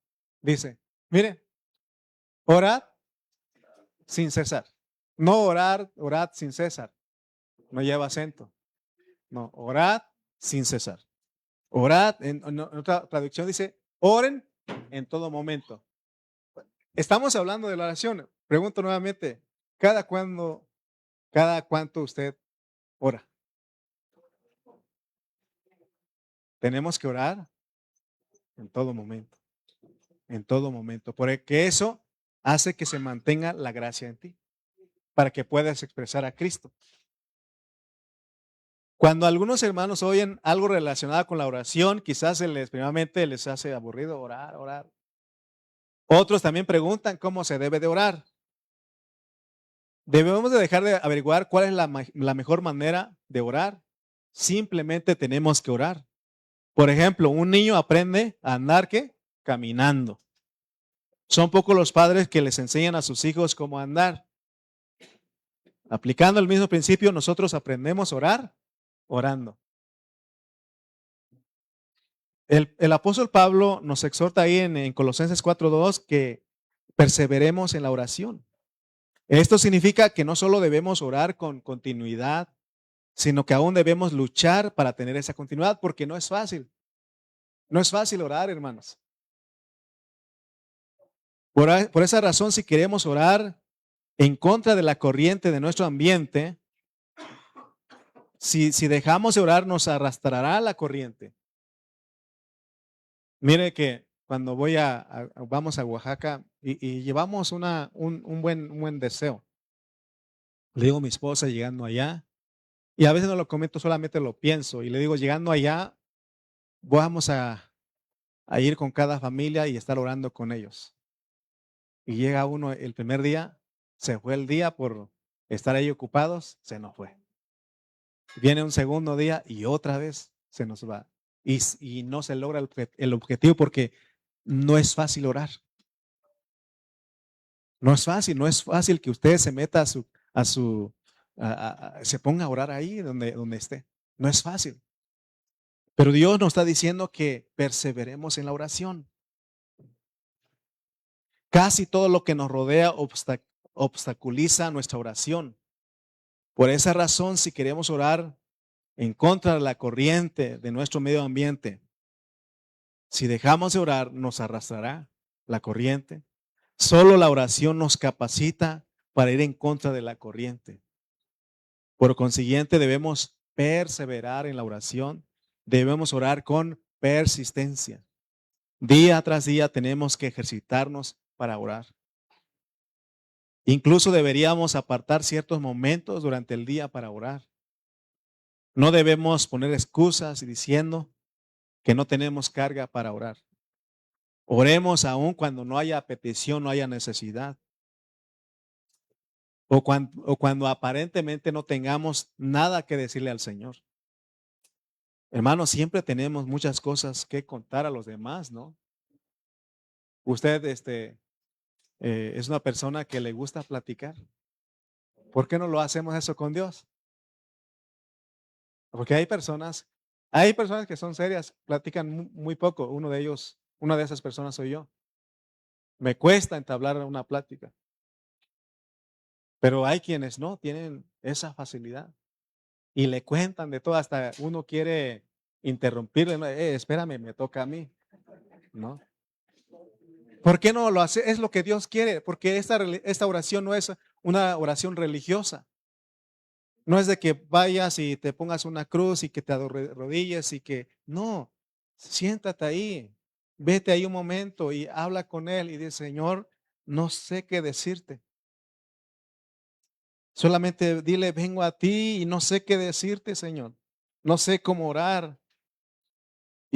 Dice, mire, orad sin cesar. No orad sin cesar. No lleva acento. No, orad sin cesar. Orad, en otra traducción dice, oren en todo momento. Estamos hablando de la oración. Pregunto nuevamente, ¿cada cuánto usted ora? Tenemos que orar en todo momento. En todo momento. Porque eso hace que se mantenga la gracia en ti. Para que puedas expresar a Cristo. Cuando algunos hermanos oyen algo relacionado con la oración, quizás primeramente les hace aburrido orar. Otros también preguntan cómo se debe de orar. Debemos de dejar de averiguar cuál es la mejor manera de orar. Simplemente tenemos que orar. Por ejemplo, un niño aprende a andar ¿qué? Caminando. Son pocos los padres que les enseñan a sus hijos cómo andar. Aplicando el mismo principio, nosotros aprendemos a orar orando. El apóstol Pablo nos exhorta ahí en Colosenses 4:2 que perseveremos en la oración. Esto significa que no solo debemos orar con continuidad, sino que aún debemos luchar para tener esa continuidad, porque no es fácil. No es fácil orar, hermanos. Por esa razón, si queremos orar en contra de la corriente de nuestro ambiente, si dejamos de orar, nos arrastrará la corriente. Mire que cuando vamos a Oaxaca y llevamos un buen deseo. Le digo a mi esposa llegando allá, y a veces no lo comento, solamente lo pienso, y le digo, llegando allá, vamos a ir con cada familia y estar orando con ellos. Y llega uno el primer día, se fue el día por estar ahí ocupados, se nos fue. Viene un segundo día y otra vez se nos va. Y no se logra el objetivo porque no es fácil orar. No es fácil que usted se meta se ponga a orar ahí donde esté. No es fácil. Pero Dios nos está diciendo que perseveremos en la oración. Casi todo lo que nos rodea obstaculiza nuestra oración. Por esa razón, si queremos orar en contra de la corriente de nuestro medio ambiente, si dejamos de orar, nos arrastrará la corriente. Solo la oración nos capacita para ir en contra de la corriente. Por consiguiente, debemos perseverar en la oración. Debemos orar con persistencia. Día tras día tenemos que ejercitarnos para orar. Incluso deberíamos apartar ciertos momentos durante el día para orar. No debemos poner excusas y diciendo que no tenemos carga para orar. Oremos aún cuando no haya petición, no haya necesidad. O cuando aparentemente no tengamos nada que decirle al Señor. Hermanos, siempre tenemos muchas cosas que contar a los demás, ¿no? Usted es una persona que le gusta platicar. ¿Por qué no lo hacemos eso con Dios? Porque hay personas que son serias, platican muy poco. Una de esas personas soy yo. Me cuesta entablar una plática. Pero hay quienes no tienen esa facilidad y le cuentan de todo, hasta uno quiere interrumpirle, ¿no? Espérame, me toca a mí. ¿no? ¿Por qué no lo hace? Es lo que Dios quiere, porque esta oración no es una oración religiosa. No es de que vayas y te pongas una cruz y que te arrodilles y que, no, siéntate ahí, vete ahí un momento y habla con Él y dice, Señor, no sé qué decirte. Solamente dile, vengo a ti y no sé qué decirte, Señor. No sé cómo orar.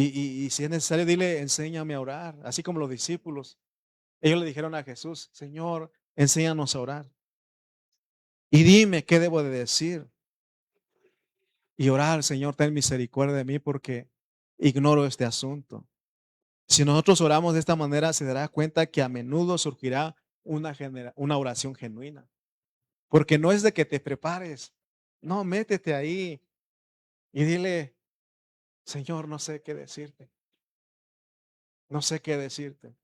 Y si es necesario, dile, enséñame a orar, así como los discípulos. Ellos le dijeron a Jesús, Señor, enséñanos a orar. Y dime qué debo de decir. Y orar, Señor, ten misericordia de mí porque ignoro este asunto. Si nosotros oramos de esta manera, se dará cuenta que a menudo surgirá una oración genuina. Porque no es de que te prepares. No, métete ahí y dile, Señor, no sé qué decirte. No sé qué decirte.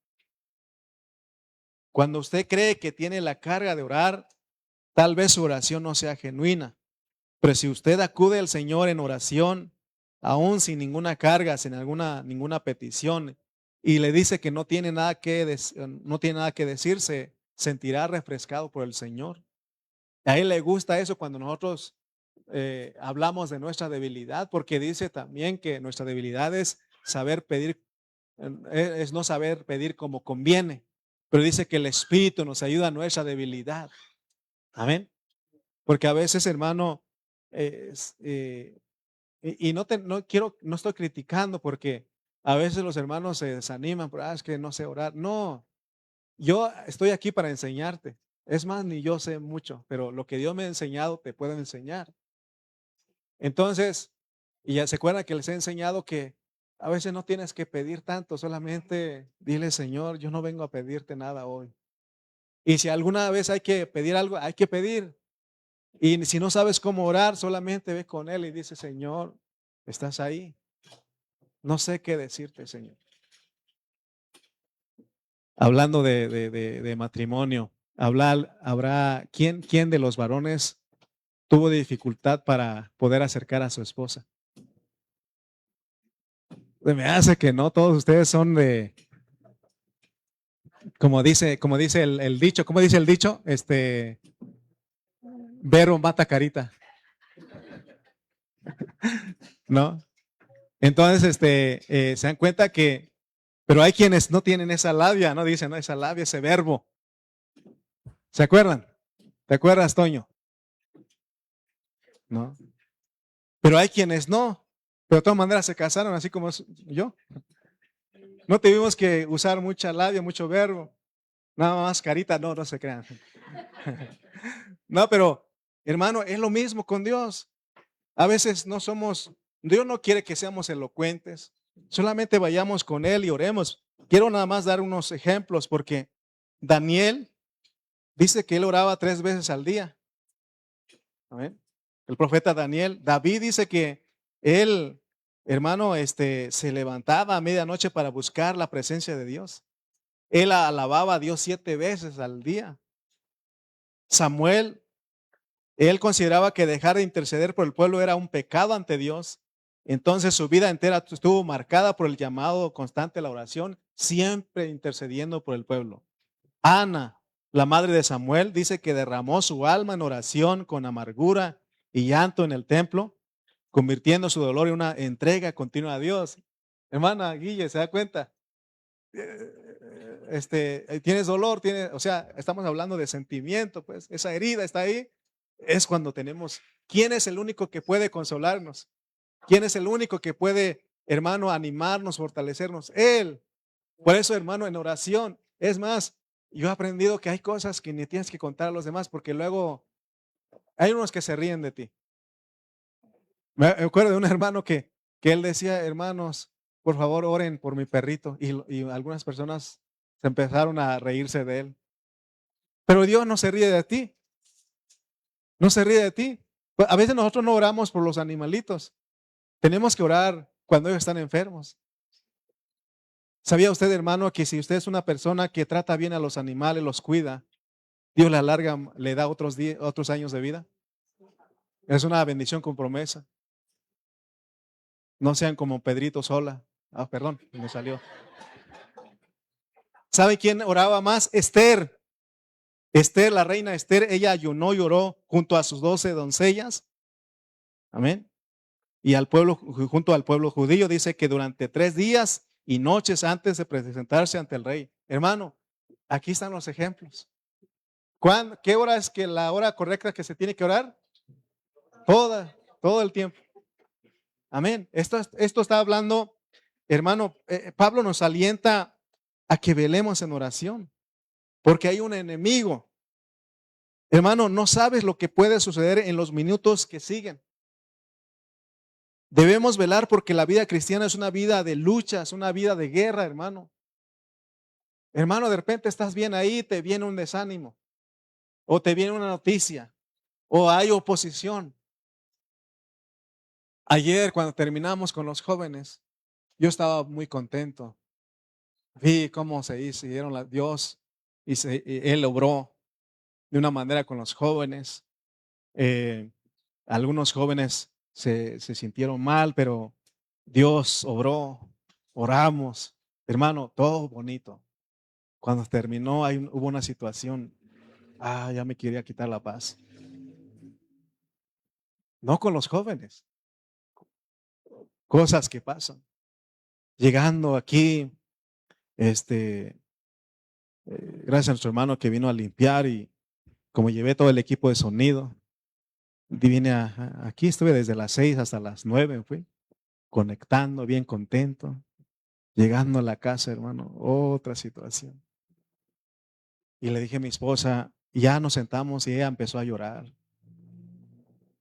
Cuando usted cree que tiene la carga de orar, tal vez su oración no sea genuina. Pero si usted acude al Señor en oración, aún sin ninguna carga, sin ninguna petición, y le dice que no tiene nada no tiene nada que decir, se sentirá refrescado por el Señor. A Él le gusta eso cuando nosotros hablamos de nuestra debilidad, porque dice también que nuestra debilidad es saber pedir, es no saber pedir como conviene, pero dice que el Espíritu nos ayuda a nuestra debilidad. Amén. Porque a veces, hermano, es, y no estoy criticando porque a veces los hermanos se desaniman, pero es que no sé orar. No, yo estoy aquí para enseñarte. Es más, ni yo sé mucho, pero lo que Dios me ha enseñado te puedo enseñar. Entonces, y ya se acuerdan que les he enseñado que a veces no tienes que pedir tanto, solamente dile, Señor, yo no vengo a pedirte nada hoy. Y si alguna vez hay que pedir algo, hay que pedir. Y si no sabes cómo orar, solamente ve con Él y dice, Señor, estás ahí. No sé qué decirte, Señor. Hablando de matrimonio, ¿quién de los varones tuvo dificultad para poder acercar a su esposa? Me hace que no, todos ustedes son como dice el dicho, ¿cómo dice el dicho? Vero mata carita, ¿no? Entonces, se dan cuenta que, pero hay quienes no tienen esa labia, ¿no? Dicen, no, esa labia, ese verbo. ¿Se acuerdan? ¿Te acuerdas, Toño? ¿No? Pero hay quienes no, pero de todas maneras se casaron así como yo. No tuvimos que usar mucha labia, mucho verbo, nada más carita, no, no se crean. No, pero hermano, es lo mismo con Dios. A veces Dios no quiere que seamos elocuentes, solamente vayamos con Él y oremos. Quiero nada más dar unos ejemplos porque Daniel dice que él oraba 3 veces al día. Amén. El profeta Daniel, David dice que él, hermano, se levantaba a medianoche para buscar la presencia de Dios. Él alababa a Dios 7 veces al día. Samuel, él consideraba que dejar de interceder por el pueblo era un pecado ante Dios. Entonces su vida entera estuvo marcada por el llamado constante a la oración, siempre intercediendo por el pueblo. Ana, la madre de Samuel, dice que derramó su alma en oración con amargura y llanto en el templo, convirtiendo su dolor en una entrega continua a Dios. Hermana Guille, ¿se da cuenta? Tienes dolor, o sea, estamos hablando de sentimiento, pues esa herida está ahí. Es cuando tenemos, ¿quién es el único que puede consolarnos? ¿Quién es el único que puede, hermano, animarnos, fortalecernos? Él. Por eso, hermano, en oración, es más, yo he aprendido que hay cosas que ni tienes que contar a los demás porque luego hay unos que se ríen de ti. Me acuerdo de un hermano que él decía, hermanos, por favor oren por mi perrito. Y algunas personas se empezaron a reírse de él. Pero Dios no se ríe de ti, no se ríe de ti. Pues, a veces nosotros no oramos por los animalitos. Tenemos que orar cuando ellos están enfermos. ¿Sabía usted, hermano, que si usted es una persona que trata bien a los animales, los cuida, Dios le alarga, le da otros años de vida? Es una bendición con promesa. No sean como Pedrito sola. Ah, perdón, me salió. ¿Sabe quién oraba más? Esther. Esther, la reina Esther, ella ayunó y oró junto a sus 12 doncellas. Amén. Y al pueblo, junto al pueblo judío, dice que durante 3 días y noches antes de presentarse ante el rey. Hermano, aquí están los ejemplos. ¿Qué hora es que la hora correcta que se tiene que orar? Todo el tiempo. Amén. Esto está hablando, hermano, Pablo nos alienta a que velemos en oración, porque hay un enemigo. Hermano, no sabes lo que puede suceder en los minutos que siguen. Debemos velar porque la vida cristiana es una vida de lucha, es una vida de guerra, hermano. Hermano, de repente estás bien ahí, te viene un desánimo, o te viene una noticia, o hay oposición. Ayer, cuando terminamos con los jóvenes, yo estaba muy contento. Vi cómo se hicieron Dios y Él obró de una manera con los jóvenes. Algunos jóvenes se sintieron mal, pero Dios obró, oramos. Hermano, todo bonito. Cuando terminó, hubo una situación. Ya me quería quitar la paz. No con los jóvenes, cosas que pasan. Llegando aquí, gracias a nuestro hermano que vino a limpiar y como llevé todo el equipo de sonido, vine aquí, estuve desde las 6 hasta las 9, fui conectando, bien contento. Llegando a la casa, hermano, otra situación. Y le dije a mi esposa, ya nos sentamos y ella empezó a llorar.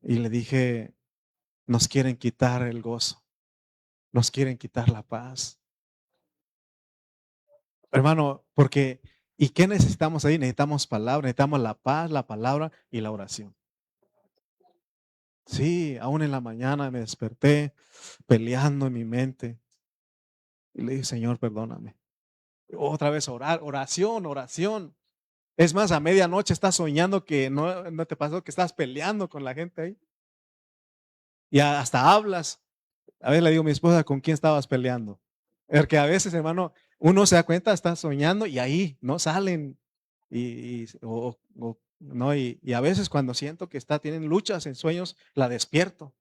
Y le dije, nos quieren quitar el gozo, nos quieren quitar la paz. Hermano, porque, ¿y qué necesitamos ahí? Necesitamos palabra, necesitamos la paz, la palabra y la oración. Sí, aún en la mañana me desperté peleando en mi mente. Y le dije, Señor, perdóname. Otra vez orar, oración, oración. Es más, a medianoche estás soñando que no te pasó que estás peleando con la gente ahí. Y hasta hablas. A veces le digo a mi esposa, ¿con quién estabas peleando? Porque a veces, hermano, uno se da cuenta, está soñando y ahí no salen. No, y a veces cuando siento que tienen luchas en sueños, la despierto.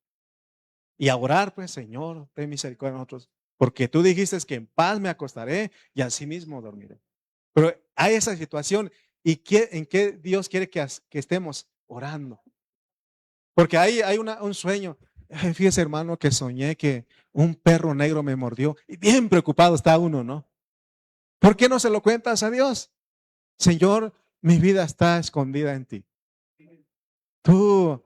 Y a orar, pues, Señor, ten misericordia de nosotros. Porque tú dijiste que en paz me acostaré y así mismo dormiré. Pero hay esa situación. ¿Y en qué Dios quiere que estemos orando? Porque hay un sueño. Fíjese, hermano, que soñé que un perro negro me mordió. Y bien preocupado está uno, ¿no? ¿Por qué no se lo cuentas a Dios? Señor, mi vida está escondida en ti. Tú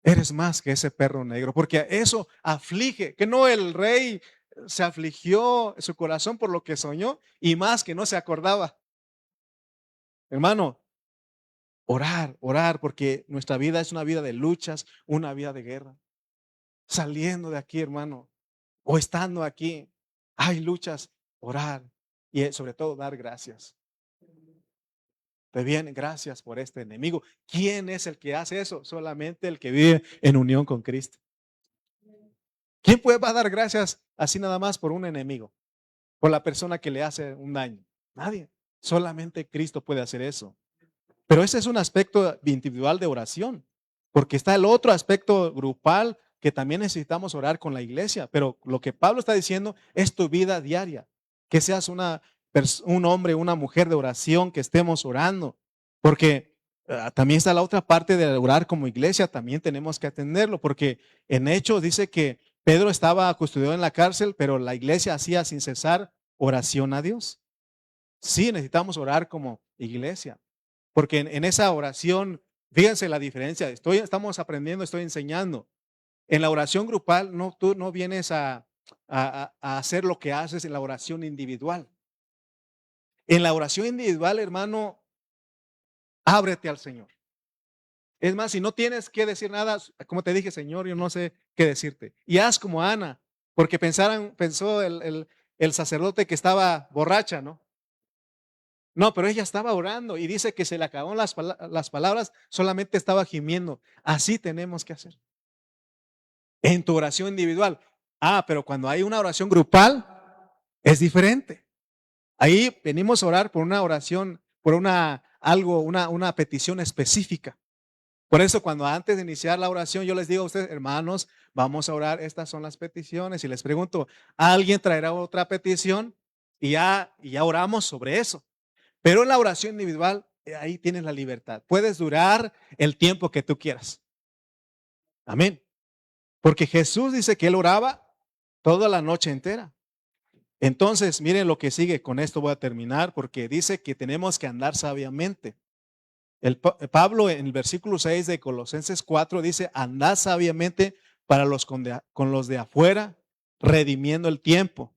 eres más que ese perro negro, porque eso aflige, que no el rey se afligió su corazón por lo que soñó y más que no se acordaba. Hermano, orar, porque nuestra vida es una vida de luchas, una vida de guerra. Saliendo de aquí, hermano, o estando aquí, hay luchas, orar y sobre todo dar gracias. Te bien, gracias por este enemigo. ¿Quién es el que hace eso? Solamente el que vive en unión con Cristo. ¿Quién va a dar gracias así nada más por un enemigo? Por la persona que le hace un daño. Nadie. Solamente Cristo puede hacer eso. Pero ese es un aspecto individual de oración, porque está el otro aspecto grupal que también necesitamos orar con la iglesia. Pero lo que Pablo está diciendo es tu vida diaria, que seas un hombre, una mujer de oración, que estemos orando, porque también está la otra parte de orar como iglesia, también tenemos que atenderlo, porque en Hechos dice que Pedro estaba custodiado en la cárcel, pero la iglesia hacía sin cesar oración a Dios. Sí, necesitamos orar como iglesia. Porque en esa oración, fíjense la diferencia, estamos aprendiendo, estoy enseñando. En la oración grupal, tú no vienes a hacer lo que haces en la oración individual. En la oración individual, hermano, ábrete al Señor. Es más, si no tienes que decir nada, como te dije, Señor, yo no sé qué decirte. Y haz como Ana, porque pensó el sacerdote que estaba borracha, ¿no? No, pero ella estaba orando y dice que se le acabaron las palabras, solamente estaba gimiendo. Así tenemos que hacer. En tu oración individual. Pero cuando hay una oración grupal, es diferente. Ahí venimos a orar por una oración, por una petición específica. Por eso cuando antes de iniciar la oración yo les digo a ustedes, hermanos, vamos a orar, estas son las peticiones. Y les pregunto, ¿alguien traerá otra petición? Y ya oramos sobre eso. Pero en la oración individual, ahí tienes la libertad. Puedes durar el tiempo que tú quieras. Amén. Porque Jesús dice que él oraba toda la noche entera. Entonces, miren lo que sigue. Con esto voy a terminar porque dice que tenemos que andar sabiamente. Pablo en el versículo 6 de Colosenses 4 dice, andad sabiamente para con los de afuera, redimiendo el tiempo.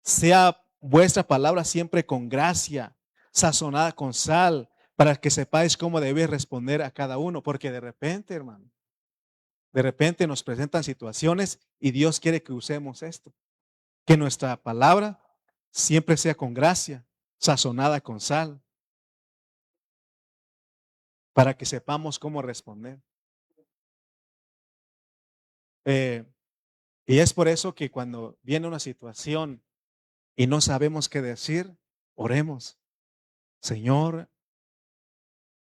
Sea vuestra palabra siempre con gracia, sazonada con sal, para que sepáis cómo debéis responder a cada uno. Porque de repente, hermano, de repente nos presentan situaciones y Dios quiere que usemos esto. Que nuestra palabra siempre sea con gracia, sazonada con sal, para que sepamos cómo responder. Eh, y es por eso que cuando viene una situación y no sabemos qué decir, oremos. Señor,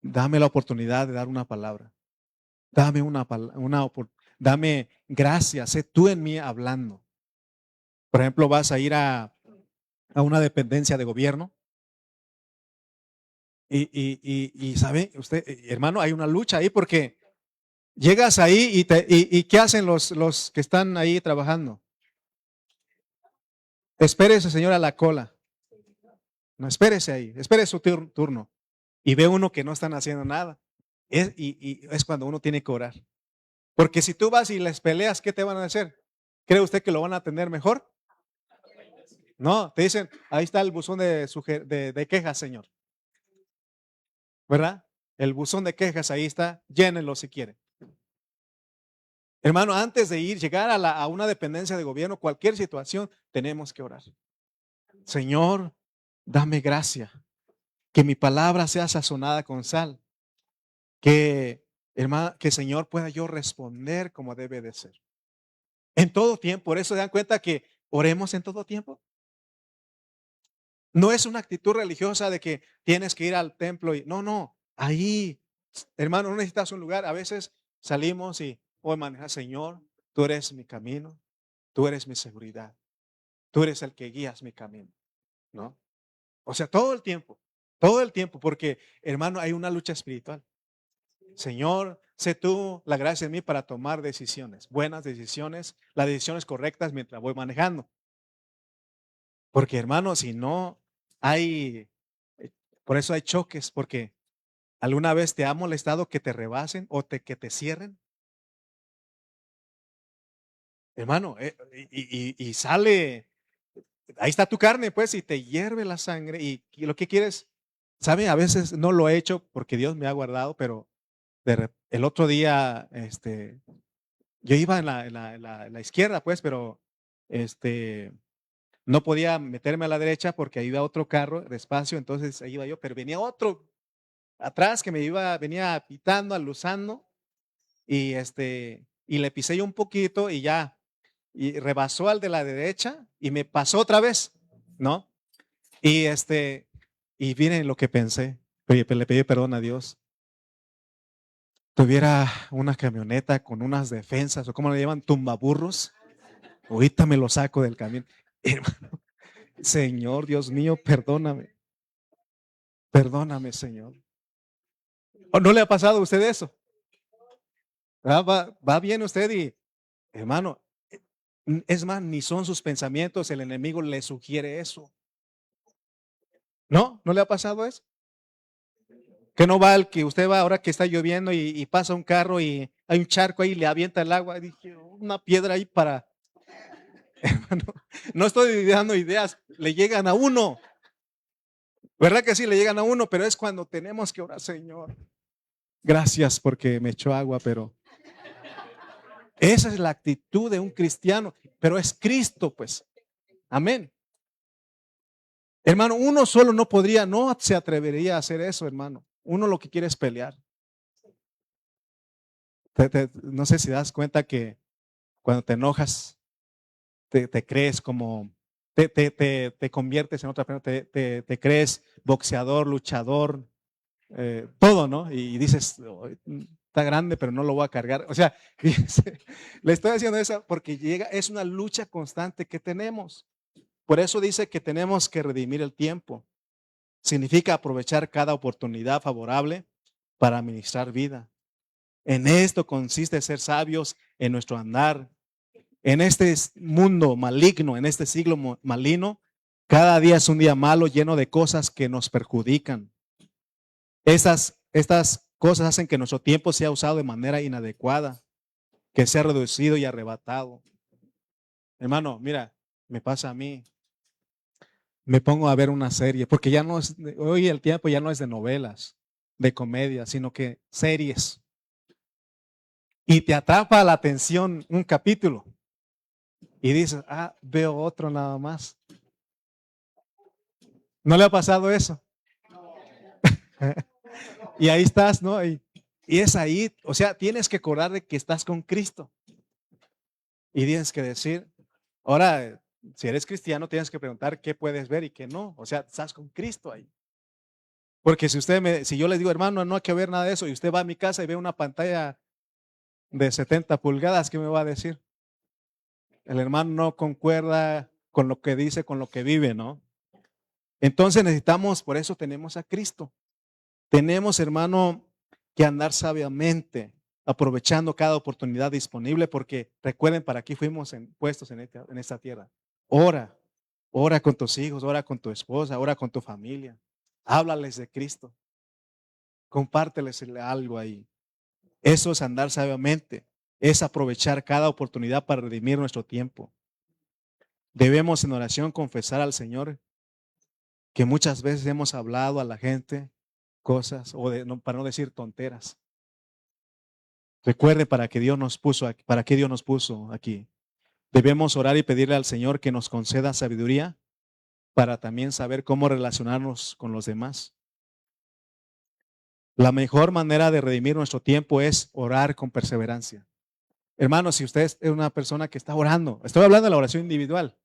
dame la oportunidad de dar una palabra. Dame dame gracia, sé tú en mí hablando. Por ejemplo, vas a ir a una dependencia de gobierno y sabe usted, hermano, hay una lucha ahí porque llegas ahí y ¿qué hacen los que están ahí trabajando? Espérese, señor, a la cola. No, espérese ahí, espere su turno. Y ve uno que no están haciendo nada. Y es cuando uno tiene que orar. Porque si tú vas y les peleas, ¿qué te van a hacer? ¿Cree usted que lo van a atender mejor? No, te dicen, ahí está el buzón de quejas, señor. ¿Verdad? El buzón de quejas ahí está, llénenlo si quieren. Hermano, antes de llegar a una dependencia de gobierno, cualquier situación, tenemos que orar. Señor, dame gracia, que mi palabra sea sazonada con sal, que, hermano, que Señor pueda yo responder como debe de ser. En todo tiempo, por eso se dan cuenta que oremos en todo tiempo. No es una actitud religiosa de que tienes que ir al templo y no, ahí, hermano, no necesitas un lugar. A veces salimos y hoy maneja, Señor, tú eres mi camino, tú eres mi seguridad, tú eres el que guías mi camino, ¿no? O sea, todo el tiempo, porque hermano, hay una lucha espiritual. Señor, sé tú la gracia en mí para tomar decisiones, buenas decisiones, las decisiones correctas mientras voy manejando. Porque hermano, si no hay, por eso hay choques, porque alguna vez te ha molestado que te rebasen o que te cierren. Hermano, y sale, ahí está tu carne, pues, y te hierve la sangre y lo que quieres, ¿sabe? A veces no lo he hecho porque Dios me ha guardado, pero el otro día, yo iba en la izquierda, pues, pero no podía meterme a la derecha porque ahí iba otro carro despacio, entonces ahí iba yo, pero venía otro atrás que venía pitando, aluzando y le pisé yo un poquito y ya, y rebasó al de la derecha y me pasó otra vez, ¿no? Y y miren lo que pensé, le pedí perdón a Dios. Tuviera una camioneta con unas defensas o como le llaman, tumbaburros, ahorita me lo saco del camión. Hermano, Señor, Dios mío, perdóname, Señor. ¿O no le ha pasado a usted eso? Va bien usted y, hermano, es más, ni son sus pensamientos, el enemigo le sugiere eso. ¿No? ¿No le ha pasado eso? Que no va el que usted va ahora que está lloviendo y pasa un carro y hay un charco ahí y le avienta el agua. Dije, una piedra ahí para, hermano, no estoy dando ideas, le llegan a uno. ¿Verdad que sí le llegan a uno? Pero es cuando tenemos que orar, Señor. Gracias porque me echó agua, pero esa es la actitud de un cristiano, pero es Cristo, pues. Amén. Hermano, uno solo no se atrevería a hacer eso, hermano. Uno lo que quiere es pelear. No sé si das cuenta que cuando te enojas, te crees como te conviertes en otra persona, te crees boxeador, luchador, todo, ¿no? Y dices, "Oh, está grande, pero no lo voy a cargar". O sea, fíjense, le estoy haciendo eso porque es una lucha constante que tenemos. Por eso dice que tenemos que redimir el tiempo. Significa aprovechar cada oportunidad favorable para administrar vida. En esto consiste ser sabios en nuestro andar. En este mundo maligno, en este siglo maligno, cada día es un día malo lleno de cosas que nos perjudican. Estas cosas hacen que nuestro tiempo sea usado de manera inadecuada, que sea reducido y arrebatado. Hermano, mira, me pasa a mí. Me pongo a ver una serie, porque ya no es, hoy el tiempo ya no es de novelas, de comedia, sino que series. Y te atrapa la atención un capítulo y dices, veo otro nada más. ¿No le ha pasado eso? Y ahí estás, ¿no? Y es ahí, o sea, tienes que acordar de que estás con Cristo. Y tienes que decir, ahora, si eres cristiano, tienes que preguntar qué puedes ver y qué no. O sea, estás con Cristo ahí. Porque si yo les digo, hermano, no hay que ver nada de eso, y usted va a mi casa y ve una pantalla de 70 pulgadas, ¿qué me va a decir? El hermano no concuerda con lo que dice, con lo que vive, ¿no? Entonces necesitamos, por eso tenemos a Cristo. Tenemos, hermano, que andar sabiamente, aprovechando cada oportunidad disponible, porque recuerden, para aquí fuimos puestos en esta tierra. Ora, ora con tus hijos, ora con tu esposa, ora con tu familia. Háblales de Cristo. Compárteles algo ahí. Eso es andar sabiamente, es aprovechar cada oportunidad para redimir nuestro tiempo. Debemos en oración confesar al Señor que muchas veces hemos hablado a la gente cosas, para no decir tonteras. Recuerde para qué Dios nos puso aquí, para qué Dios nos puso aquí. Debemos orar y pedirle al Señor que nos conceda sabiduría para también saber cómo relacionarnos con los demás. La mejor manera de redimir nuestro tiempo es orar con perseverancia. Hermano, si usted es una persona que está orando, estoy hablando de la oración individual,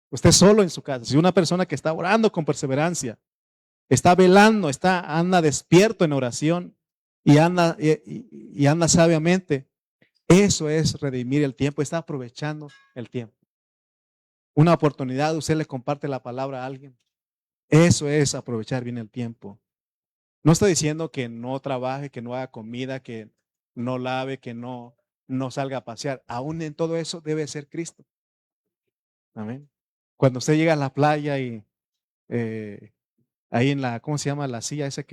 usted solo en su casa, si una persona que está orando con perseverancia, está velando, anda despierto en oración y anda sabiamente, eso es redimir el tiempo, está aprovechando el tiempo. Una oportunidad, usted le comparte la palabra a alguien. Eso es aprovechar bien el tiempo. No estoy diciendo que no trabaje, que no haga comida, que no lave, que no salga a pasear. Aún en todo eso debe ser Cristo. Amén. Cuando usted llega a la playa y ahí en ¿cómo se llama la silla esa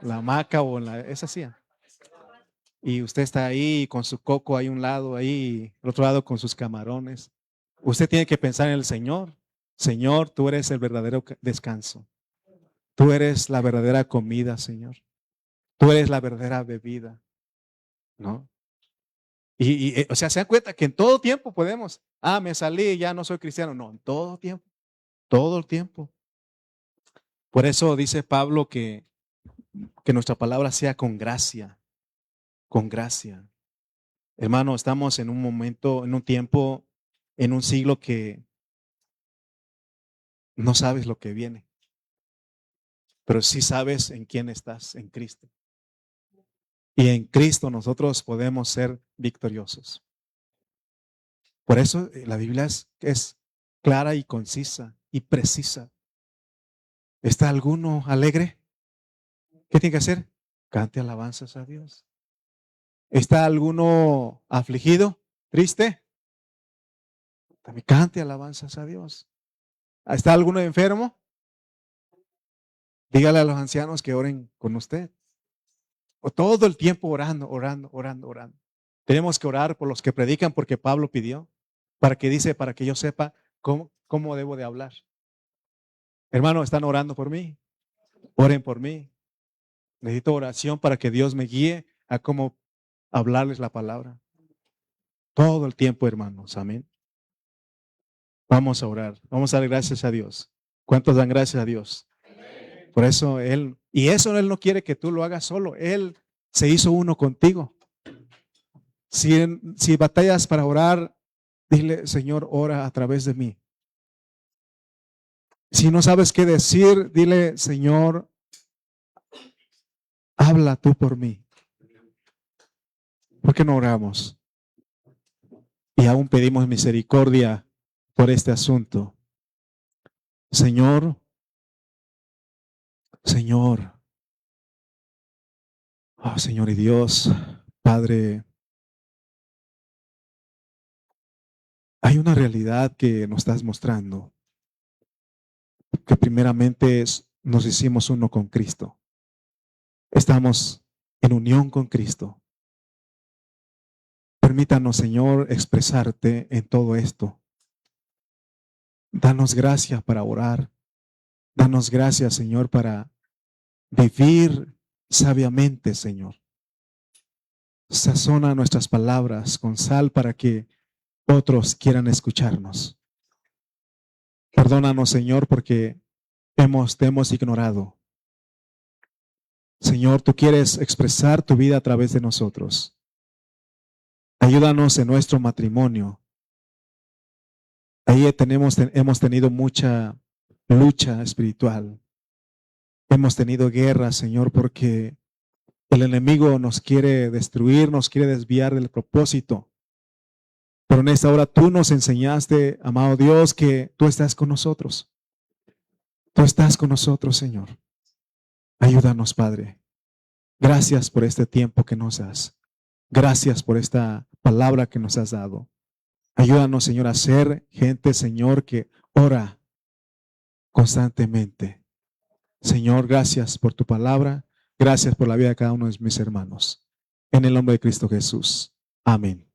la hamaca o esa silla? Y usted está ahí con su coco ahí un lado, ahí, al otro lado con sus camarones. Usted tiene que pensar en el Señor. Señor, tú eres el verdadero descanso. Tú eres la verdadera comida, Señor. Tú eres la verdadera bebida, ¿no? O sea, se dan cuenta que en todo tiempo podemos. Me salí, ya no soy cristiano. No, en todo tiempo, todo el tiempo. Por eso dice Pablo que nuestra palabra sea con gracia, con gracia. Hermano, estamos en un momento, en un tiempo, en un siglo que no sabes lo que viene, pero sí sabes en quién estás, en Cristo. Y en Cristo nosotros podemos ser victoriosos. Por eso la Biblia es clara y concisa y precisa. ¿Está alguno alegre? ¿Qué tiene que hacer? Cante alabanzas a Dios. ¿Está alguno afligido? ¿Triste? También cante alabanzas a Dios. ¿Está alguno enfermo? Dígale a los ancianos que oren con usted. O todo el tiempo orando, orando, orando, orando. Tenemos que orar por los que predican porque Pablo pidió, para que yo sepa cómo debo de hablar. Hermano, ¿están orando por mí? Oren por mí. Necesito oración para que Dios me guíe a cómo hablarles la palabra. Todo el tiempo, hermanos. Amén. Vamos a orar. Vamos a dar gracias a Dios. ¿Cuántos dan gracias a Dios? Por eso Él no quiere que tú lo hagas solo. Él se hizo uno contigo. Si batallas para orar Dile, Señor, ora a través de mí. Si no sabes qué decir, dile, Señor, habla tú por mí. ¿Por qué no oramos? Y aún pedimos misericordia por este asunto. Señor, Señor, oh, Señor y Dios, Padre, hay una realidad que nos estás mostrando, que primeramente nos hicimos uno con Cristo. Estamos en unión con Cristo. Permítanos, Señor, expresarte en todo esto. Danos gracia para orar. Danos gracias, Señor, para vivir sabiamente, Señor. Sazona nuestras palabras con sal para que otros quieran escucharnos. Perdónanos, Señor, porque te hemos ignorado. Señor, tú quieres expresar tu vida a través de nosotros. Ayúdanos en nuestro matrimonio. Ahí hemos tenido mucha lucha espiritual. Hemos tenido guerra, Señor, porque el enemigo nos quiere destruir, nos quiere desviar del propósito. Pero en esta hora tú nos enseñaste, amado Dios, que tú estás con nosotros. Tú estás con nosotros, Señor. Ayúdanos, Padre. Gracias por este tiempo que nos das. Gracias por esta palabra que nos has dado. Ayúdanos, Señor, a ser gente, Señor, que ora constantemente. Señor, gracias por tu palabra. Gracias por la vida de cada uno de mis hermanos. En el nombre de Cristo Jesús. Amén.